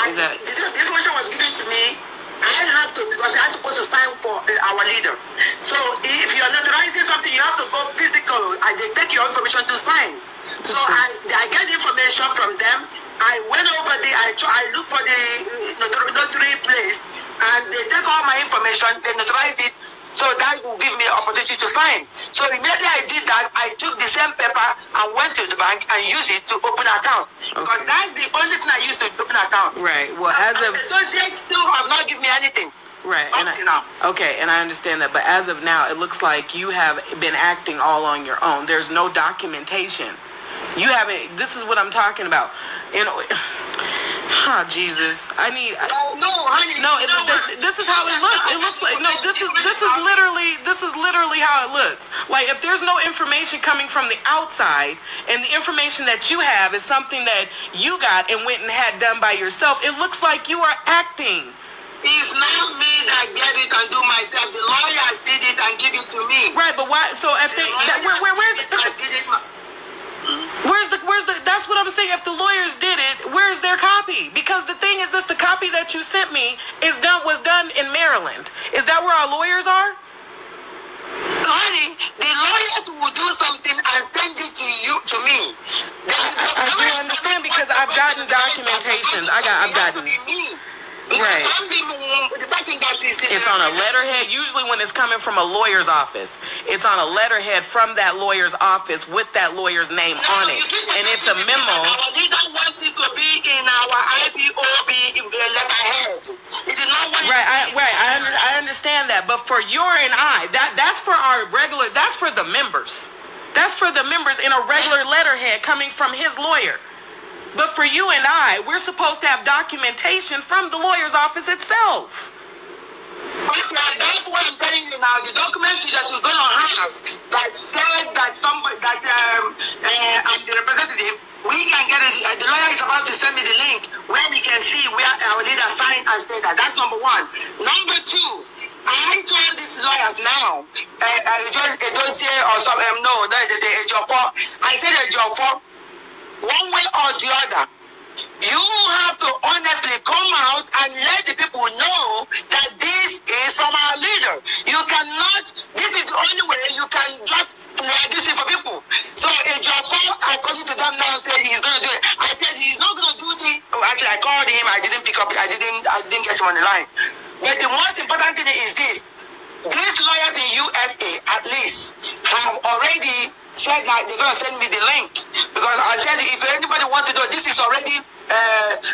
S9: The information was given to me. I have to, because I'm supposed to sign for our leader. So if you're notarizing something, you have to go physical. They take your information to sign. So I get information from them. I went over there. I look for the notary place, and they take all my information. They notarize it. So that will give me an opportunity to sign. So immediately I did that, I took the same paper and went to the bank and used it to open an account. Okay. Because that's the only thing I used to open an account.
S10: Right. Well,
S9: those still have not given me anything.
S10: Right.
S9: Now.
S10: Okay, and I understand that. But as of now, it looks like you have been acting all on your own. There's no documentation. You haven't. This is what I'm talking about. Jesus. I need.
S9: No, honey.
S10: No, this is how it looks. It looks like this is literally how it looks. Like if there's no information coming from the outside, and the information that you have is something that you got and went and had done by yourself, it looks like you are acting.
S9: It's not me that get it and do myself. The lawyers did it and give it to me.
S10: Right, but why? So if that's what I'm saying. If the lawyers did it, where's their copy? Because the thing is this, the copy that you sent me was done in Maryland. Is that where our lawyers are?
S9: Honey, the lawyers will do something and send it to me.
S10: I do understand because I've gotten documentations. I've gotten. Right. It's on a letterhead. Usually when it's coming from a lawyer's office, it's on a letterhead from that lawyer's office with that lawyer's name on it. And it's a memo.
S9: We don't want it to be in our IPOB letterhead. It did not want
S10: I understand that. But for your and I, that's for our regular, that's for the members. That's for the members in a regular letterhead coming from his lawyer. But for you and I, we're supposed to have documentation from the lawyer's office itself.
S9: Okay, that's what I'm telling you now. The document that you're going to have that said that I'm the representative we can get it. The lawyer is about to send me the link where we can see where our leader signed and said that. That's number one. Number two, I told these lawyers now, just a dossier or something. No, they say a job for. I said a job for one way or the other. You have to honestly come out and let the people know that this is from our leader. You cannot, this is the only way you can just this is for people. So a job for, according to them now, said he's going to do it. I said he's not going to do the, actually I called him, I didn't pick up, I didn't get him on the line. But the most important thing is this. These lawyers in USA, at least, have already said that they're going to send me the link. Because I said if anybody wants to do it, this is already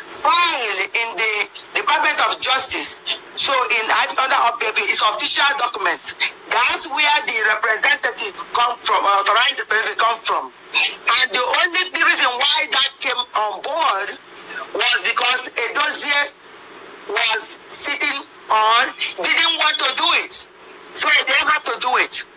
S9: filed in the Department of Justice. So under IPOB, it's official document. That's where the representative come from, authorized representative come from. And the only reason why that came on board was because a dossier was sitting on, didn't want to do it. So they have to do it.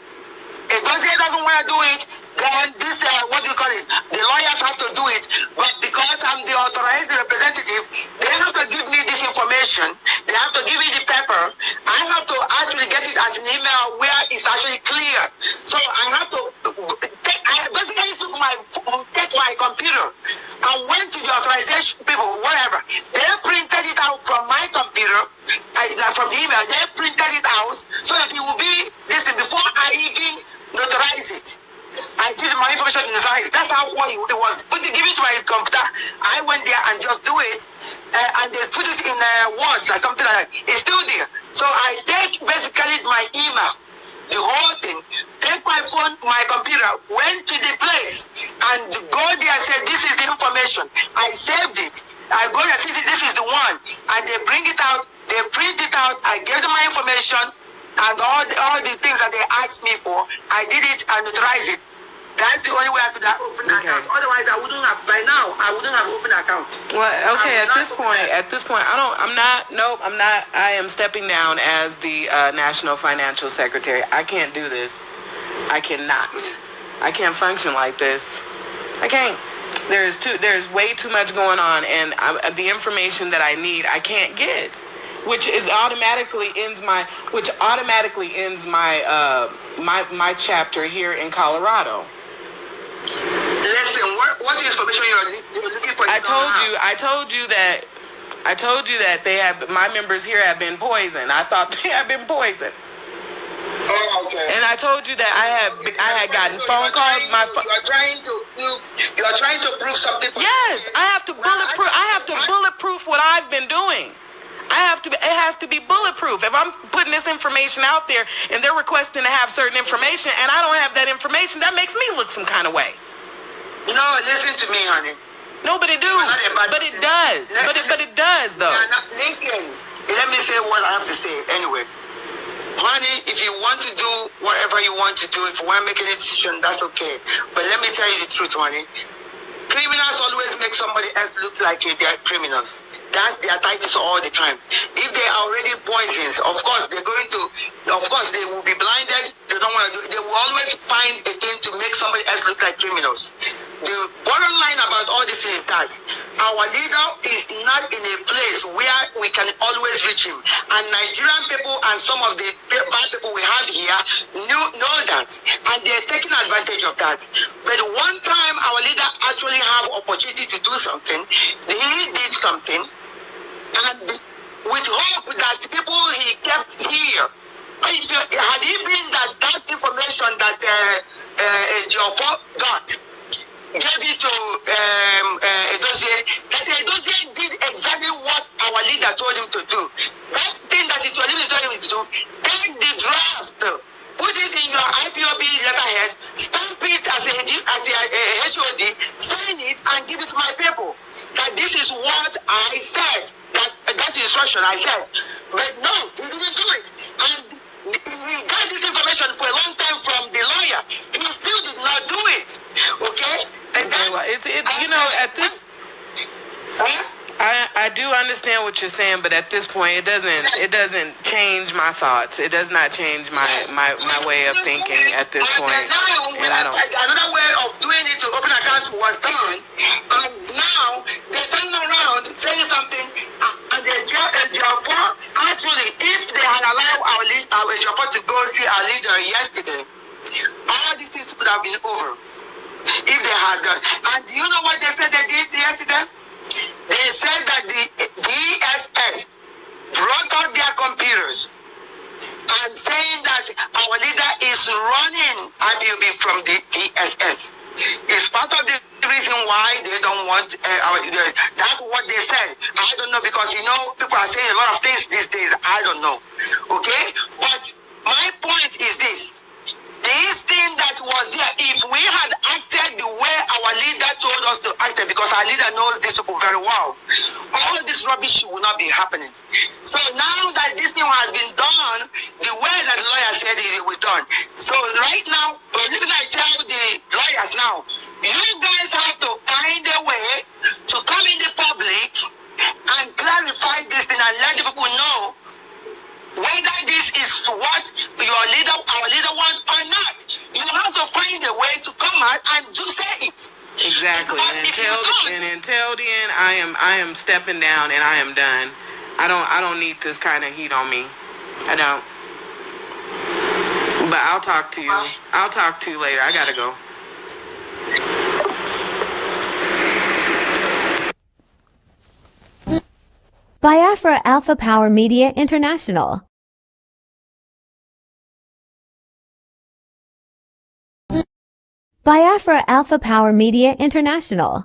S9: If dossier doesn't want to do it, then this, what do you call it? The lawyers have to do it. But because I'm the authorized representative, they have to give me this information. They have to give me the paper. I have to actually get it as an email where it's actually clear. So I have to I basically took my computer and went to the authorization people, whatever. They printed it out from my computer, from the email. They printed it out so that it will be this before I even notarize it. I give my information in the size. That's how it was. But they give it to my computer. I went there and just do it, and they put it in words or something like that. It's still there. So I take basically my email, the whole thing, take my phone, my computer, went to the place, and go there and say, this is the information. I saved it. I go there and say, this is the one. And they bring it out, they print it out, I gave them my information, and all the things that they asked me for, I did it and notarized it. That's the only way I could have opened an account. Otherwise, I wouldn't have, by now, I wouldn't have opened an account.
S10: Well, okay, at this point, I am stepping down as the National Financial Secretary. I can't do this. I cannot. I can't function like this. I can't. There's way too much going on, and the information that I need, I can't get. Which automatically ends my my chapter here in Colorado.
S9: Listen, what information you're looking for?
S10: I told you that they have, my members here have been poisoned. I thought they had been poisoned.
S9: Oh, okay.
S10: And I told you that I had gotten phone calls.
S9: You are trying to prove something.
S10: Yes, I have to bulletproof. I have to bulletproof what I've been doing. It has to be bulletproof. If I'm putting this information out there and they're requesting to have certain information and I don't have that information, that makes me look some kind of way.
S9: No, listen to me, honey.
S10: No, but it do. But it does. But it does, though.
S9: Listen, let me say what I have to say anyway. Honey, if you want to do whatever you want to do, if you want to make any decision, that's okay. But let me tell you the truth, honey. Criminals always make somebody else look like they're criminals. That's their titles all the time. If they are already poisons, of course they will be blinded. They don't want to do. They will always find a thing to make somebody else look like criminals. The bottom line about all this is that our leader is not in a place where we can always reach him. And Nigerian people and some of the bad people we have here know that, and they're taking advantage of that. But one time our leader actually have opportunity to do something, he did something. And with hope that people he kept here, had he been that information that Jofo got, gave it to Edozie, that Edozie did exactly what our leader told him to do. That thing that he told him to do, take the draft, put it in your IPOB letterhead, stamp it as a HOD, sign it, and give it to my people. That this is what I said. That's the instruction I said. But no, he didn't do it. And he got this information for a long time from the lawyer. He still did not do it. Okay? And then,
S10: at this... I do understand what you're saying, but at this point, it doesn't change my thoughts. It does not change my way of thinking at this point. And I don't.
S9: Another way of doing it to open account was done, and now they turn around saying something, and the Jaffa actually, if they had allowed our Jaffa to go see our leader yesterday, all these things would have been over. If they had done, and do you know what they said they did yesterday? They said that the DSS brought out their computers and saying that our leader is running IPOB from the DSS. It's part of the reason why they don't want that's what they said. I don't know, because people are saying a lot of things these days. I don't know. Okay? But my point is this. This thing that was there, if we had acted the way our leader told us to act, because our leader knows these people very well, all this rubbish will not be happening. So now that this thing has been done, the way that the lawyer said it was done. So right now, listen, I tell the lawyers now, you guys have to find a way to come in the public and clarify this thing and let the people know whether this is what our leader wants or not. You have to find a way to come out and just say it.
S10: Exactly. And until then, I am stepping down and I am done. I don't need this kind of heat on me. I don't. But I'll talk to you. I'll talk to you later. I gotta go.
S2: Biafra Alpha Power Media International. Biafra Alpha Power Media International.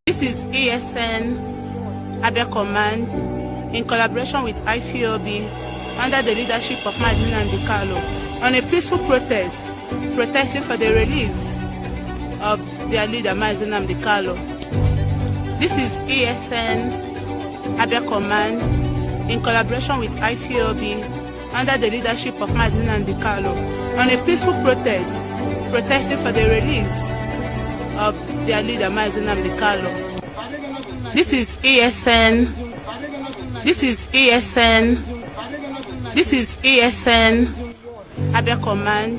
S11: This is ASN Abia Command in collaboration with IPOB under the leadership of Mazi Nnamdi on a peaceful protest, protesting for the release of their leader, Mazi Nnamdi. This is ASN Abia Command in collaboration with IPOB under the leadership of Mazi Nnamdi on a peaceful protest, protesting for the release of their leader, Mazi Nnamdi. This is ASN. This is ASN. This is ASN Abia Command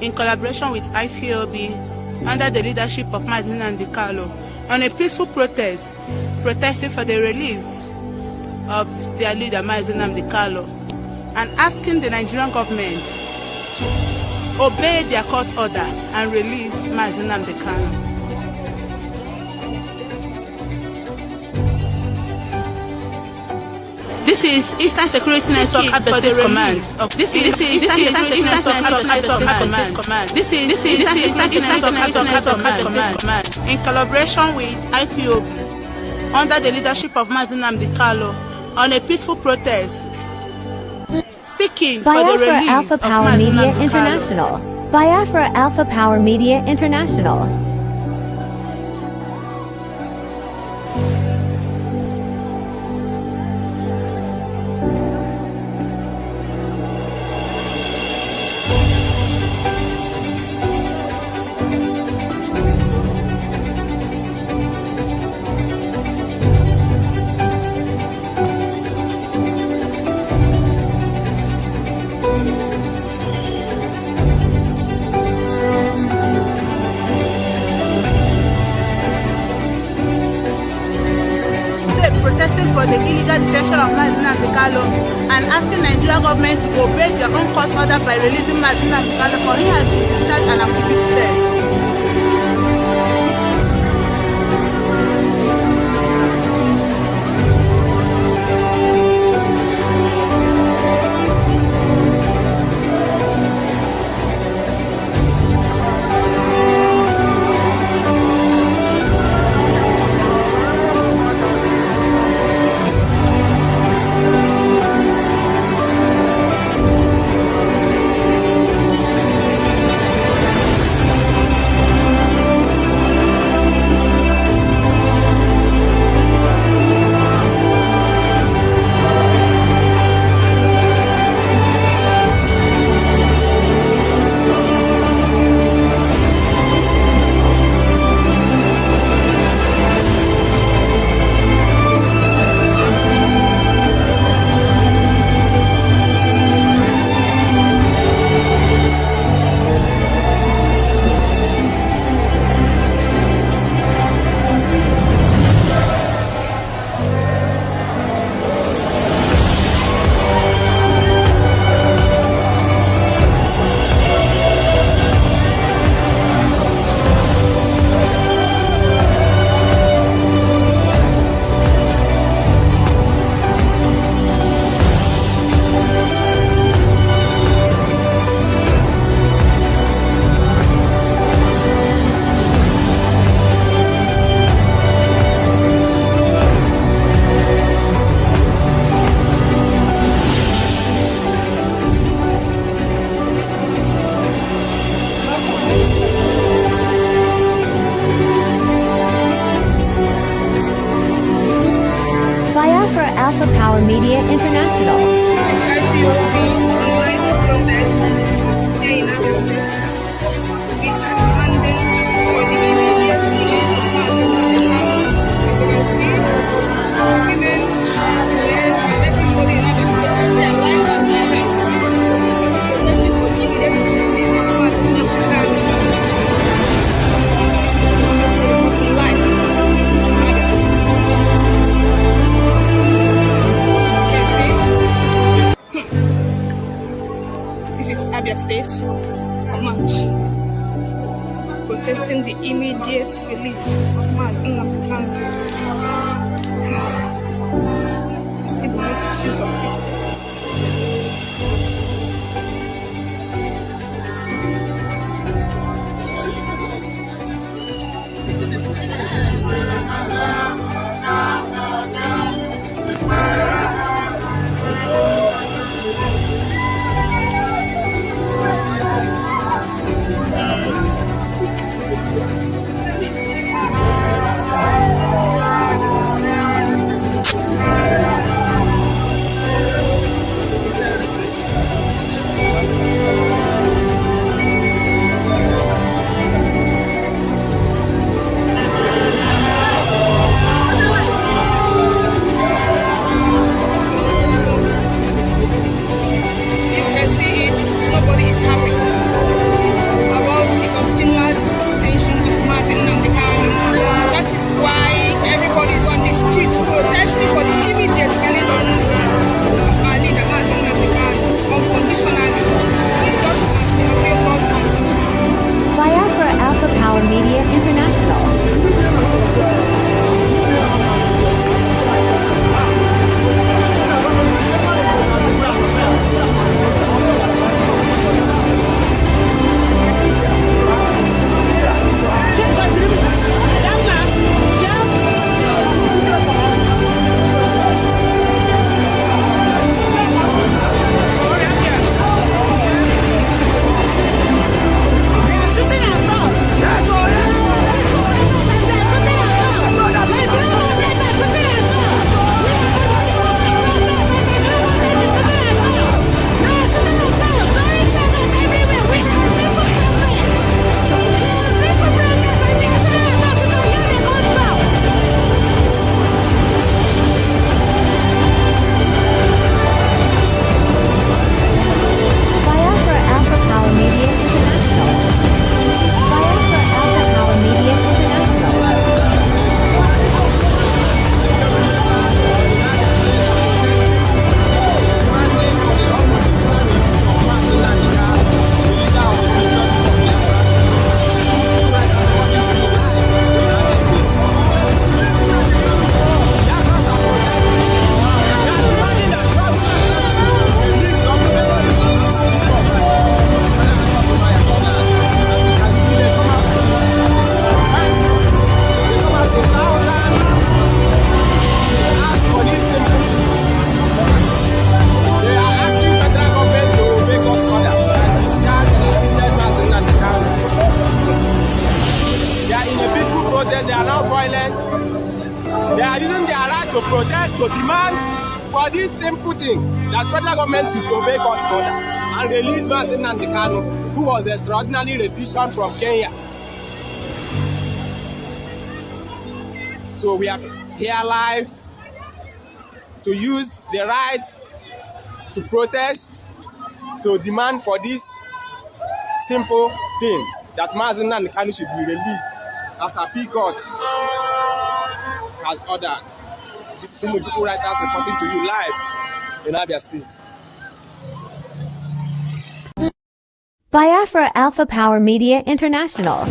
S11: in collaboration with IPOB under the leadership of Mazi Nnamdi on a peaceful protest, protesting for the release of their leader, Mazi Nnamdi, and asking the Nigerian government to obey their court order and release Mazi Nnamdi. This is Eastern Security Network Abia State Command. This is Eastern Security Network Abia State Command. This is Eastern Security Network Abia State Command in collaboration with IPOB under the leadership of Mazi Nnamdi on a peaceful protest seeking for the release
S2: Alpha
S11: of
S2: Power
S11: Mazi
S2: Media
S11: Nnamdi.
S2: International. Biafra Alpha Power Media International.
S11: Protesting for the illegal detention of Mazi Nnamdi and asking Nigerian government to obey their own court order by releasing Mazi Nnamdi, for he has been discharged and acquitted dead.
S2: Media International.
S11: This IPOB online protest here in Abia State. We are demanding for the immediate release of Mazi Nnamdi Kanu. As you can see, women, men, and everybody in Abia State is still alive and direct. Protesting for the immediate release of Mazi Nnamdi Kanu. This is Unshakeable reporting live from Abia State. This is Abia State Command protesting the immediate release of Mazi Nnamdi Kanu. See the multitudes of people.
S2: Media International.
S12: To demand for this simple thing that federal government should obey court order and release Mazi Nnamdi Kanu, who was extraordinarily rendition from Kenya. So we are here live to use the right to protest, to demand for this simple thing that Mazi Nnamdi Kanu should be released as a P court has ordered. This is Unshakeable writers reporting to you live in Abia State.
S2: Biafra Alpha Power Media International.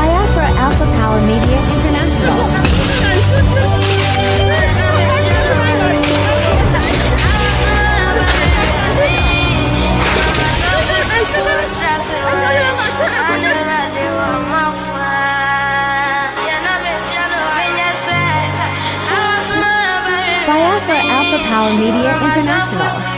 S2: Biafra Alpha Power Media International. Biafra Alpha Power Media International.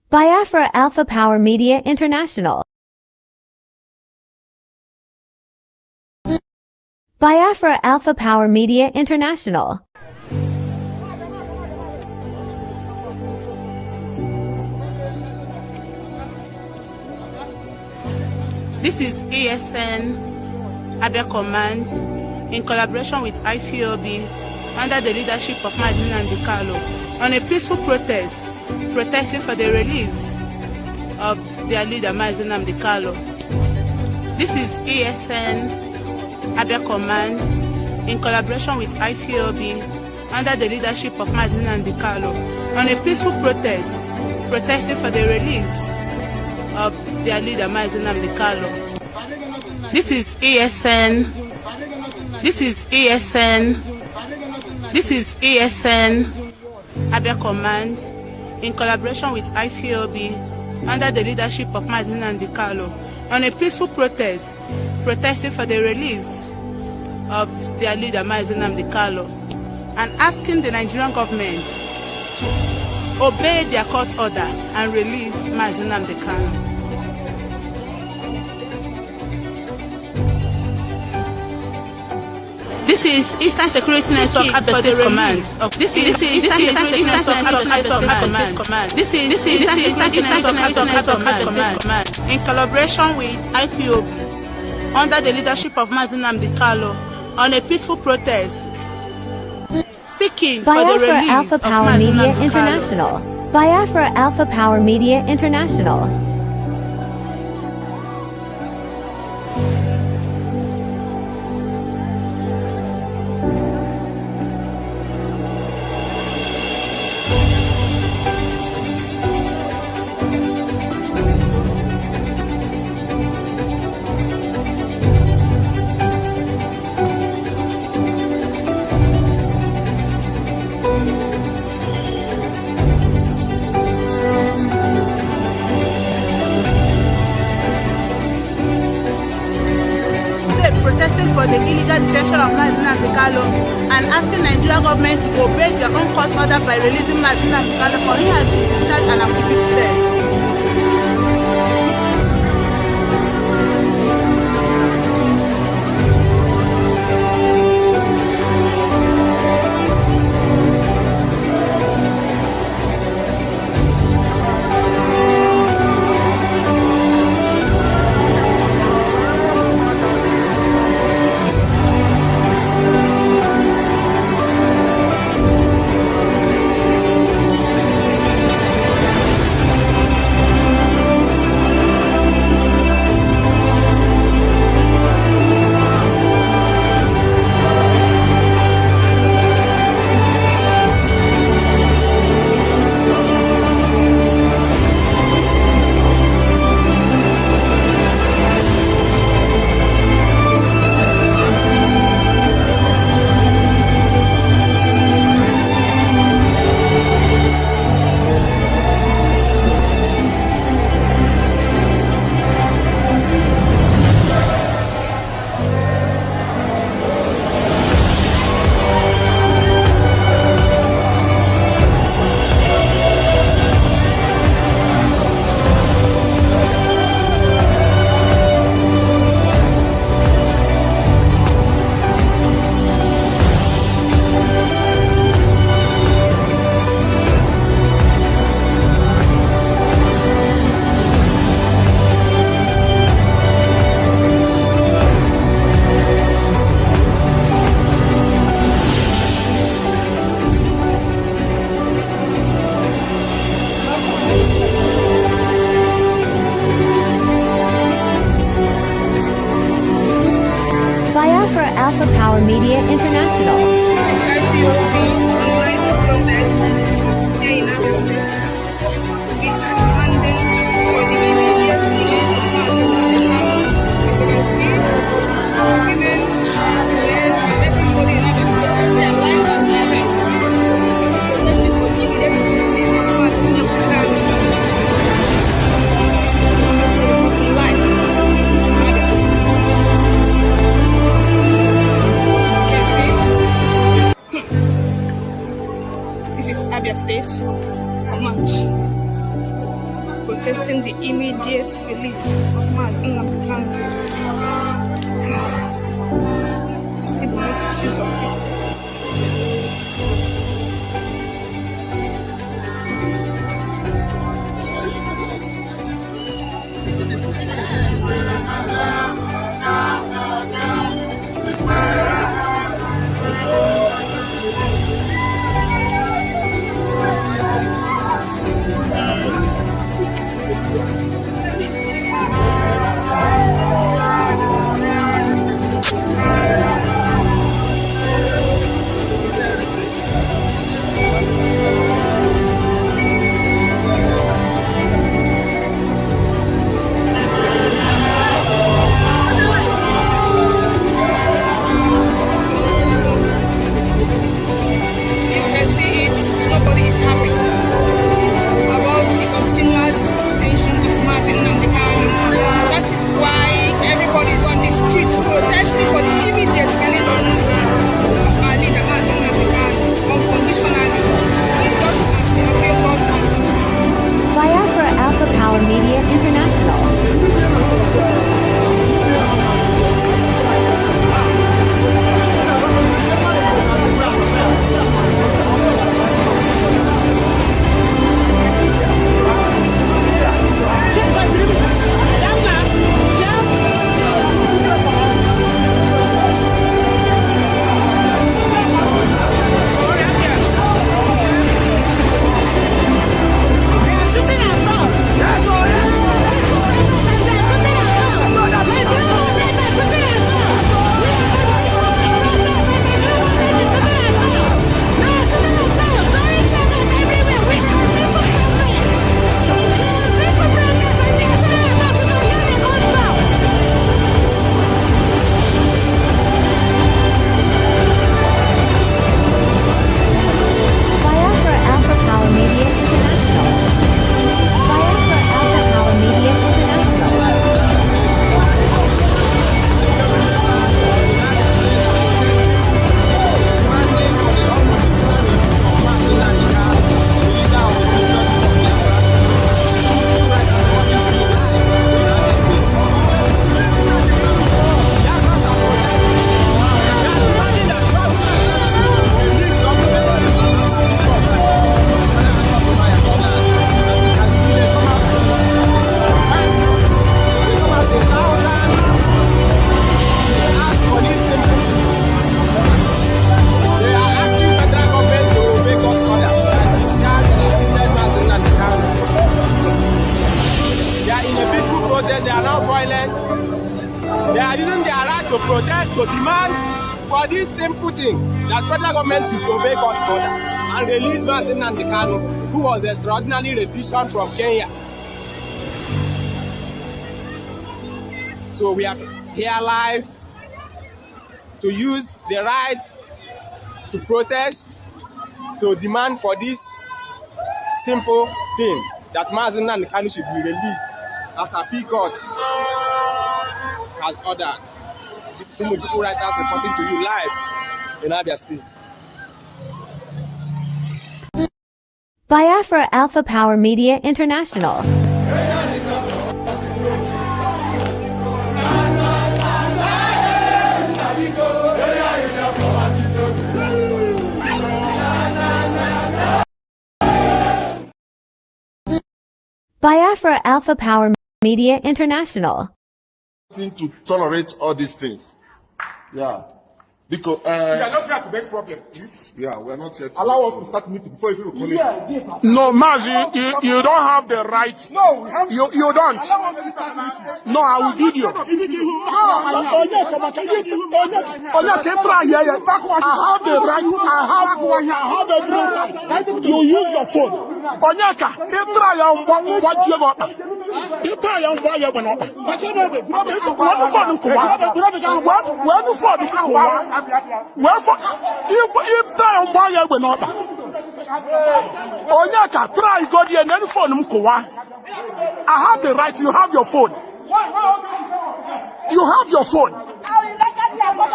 S2: Biafra Alpha Power Media International. Biafra Alpha Power Media International.
S11: This is ASN Abia Command in collaboration with IPOB under the leadership of Mazi Nnamdi on a peaceful protest protesting for the release of their leader Mazi Nnamdi. This is ASN Abia Command in collaboration with IPOB under the leadership of Mazi Nnamdi on a peaceful protest, protesting for the release of their leader Mazi Nnamdi. This is ASN. This is ASN. This is ASN Abia Command in collaboration with IPOB under the leadership of Mazi Nnamdi on a peaceful protest, protesting for the release of their leader Mazi Nnamdi and asking the Nigerian government to obey their court order and release Mazi Nnamdi. This is Eastern Security Network Abia State Command. This is Eastern Security Network Command. This is Eastern Security Network Command in collaboration with IPOB under the leadership of Mazi Nnamdi on a peaceful protest seeking for the
S2: Biafra
S11: release
S2: Alpha
S11: of
S2: Power
S11: Mazi
S2: Media
S11: Nnamdi.
S2: International. Biafra Alpha Power Media International.
S11: Protesting for the illegal detention of Mazi Nnamdi and asking Nigerian government to obey their own court order by releasing Mazi Nnamdi for he has been discharged and acquitted.
S2: Alpha Power Media International.
S11: This is IPOB online protest here in Abia State. We are demanding for the immediate release of Mazi Nnamdi. As you can see, women, men, and everybody in Abia State is alive and direct, protesting for the immediate release of Mazi Nnamdi. This is Unshakeable reporting live from Abia State. This is Abia State Command protesting the immediate release of Mazi Nnamdi. See the multitudes of people.
S12: simple thing that federal government should obey court order and release Mazi Nnamdi Kanu, who was extraordinarily rendition from Kenya. So we are here live to use the right to protest, to demand for this simple thing that Mazi Nnamdi Kanu should be released as appeal court has ordered. This is Umeh Writers reporting to you live in Abia State.
S2: Biafra Alpha Power Media International. Biafra Alpha Power Media International.
S5: To tolerate all these things. Yeah. Because
S13: we are not here to make problem, please.
S5: Yeah, we are not here to
S13: allow us to start meeting before you call it.
S14: No, Mazi, you don't have the right.
S13: No, we have
S14: you don't. No, I will video. I have the right. I have every right. You use your phone. Onyeka, what you got? You try and buy your phone. Wherefore, if try and buy your phone. Onyeka, try go there and then phone mkowa. I have the right. You have your phone. You have your phone.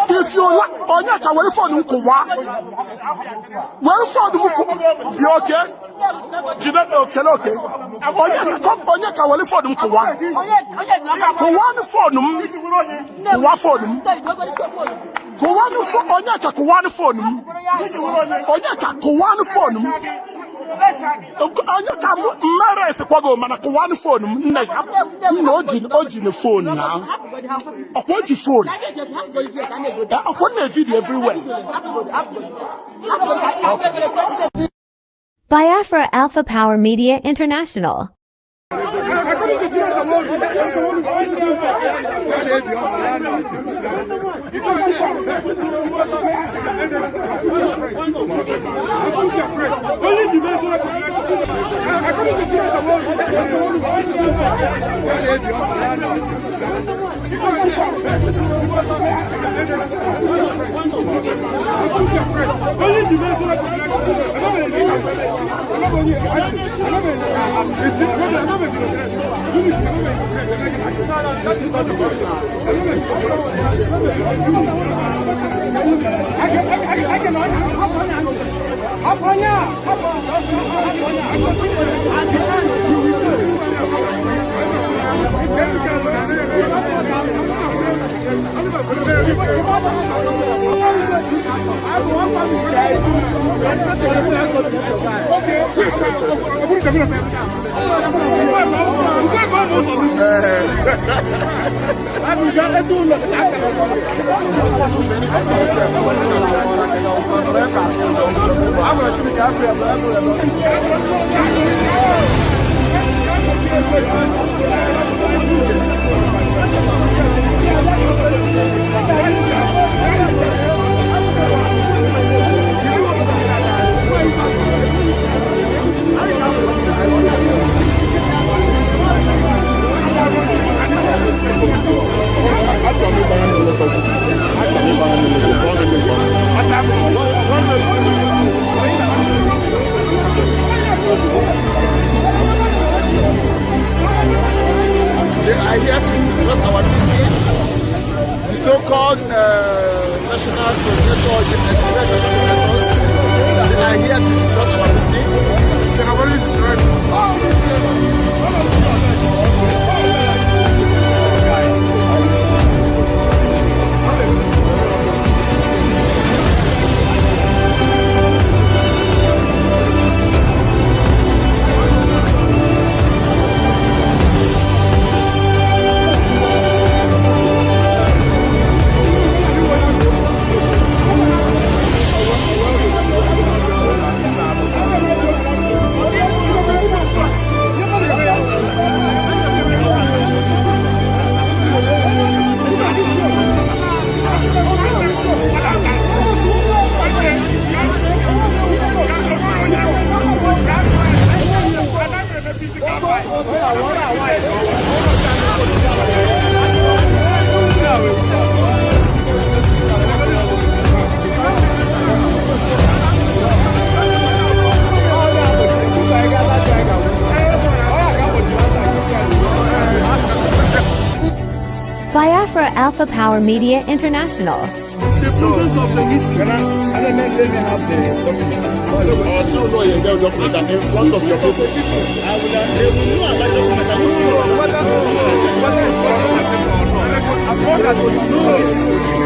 S14: If you like, Onyeka, where phone mkowa? Where phone mkowa? You okay? Okay. Onyeka, where phone mkowa? Kowa phone Onyeka kuwani phone. Onyeka kuwani phone. Onyeka mara ese kwago mana kuwani phone. No ojin phone now. What you phone? Video everywhere.
S2: Biafra Alpha Power Media International. Alpha Power Media International.
S14: The process of the meeting. Let me have the documents. Also, no, you have documents in front of your people. I will know about documents. I don't know whether it's as long as you know it.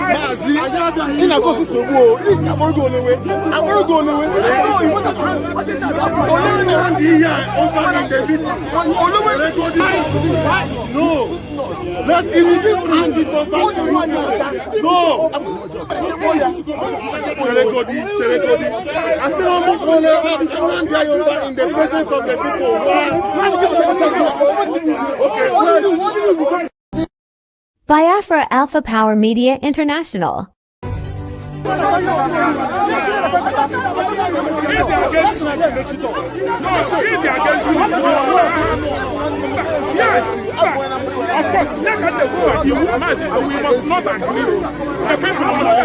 S14: Mazi, in a course of war, this is going to go away. I'm going to go away. No, let me hand it in the presence of the people.
S2: Biafra Alpha Power Media International.
S13: Yes, of course, look at the word. We must not agree. The people are not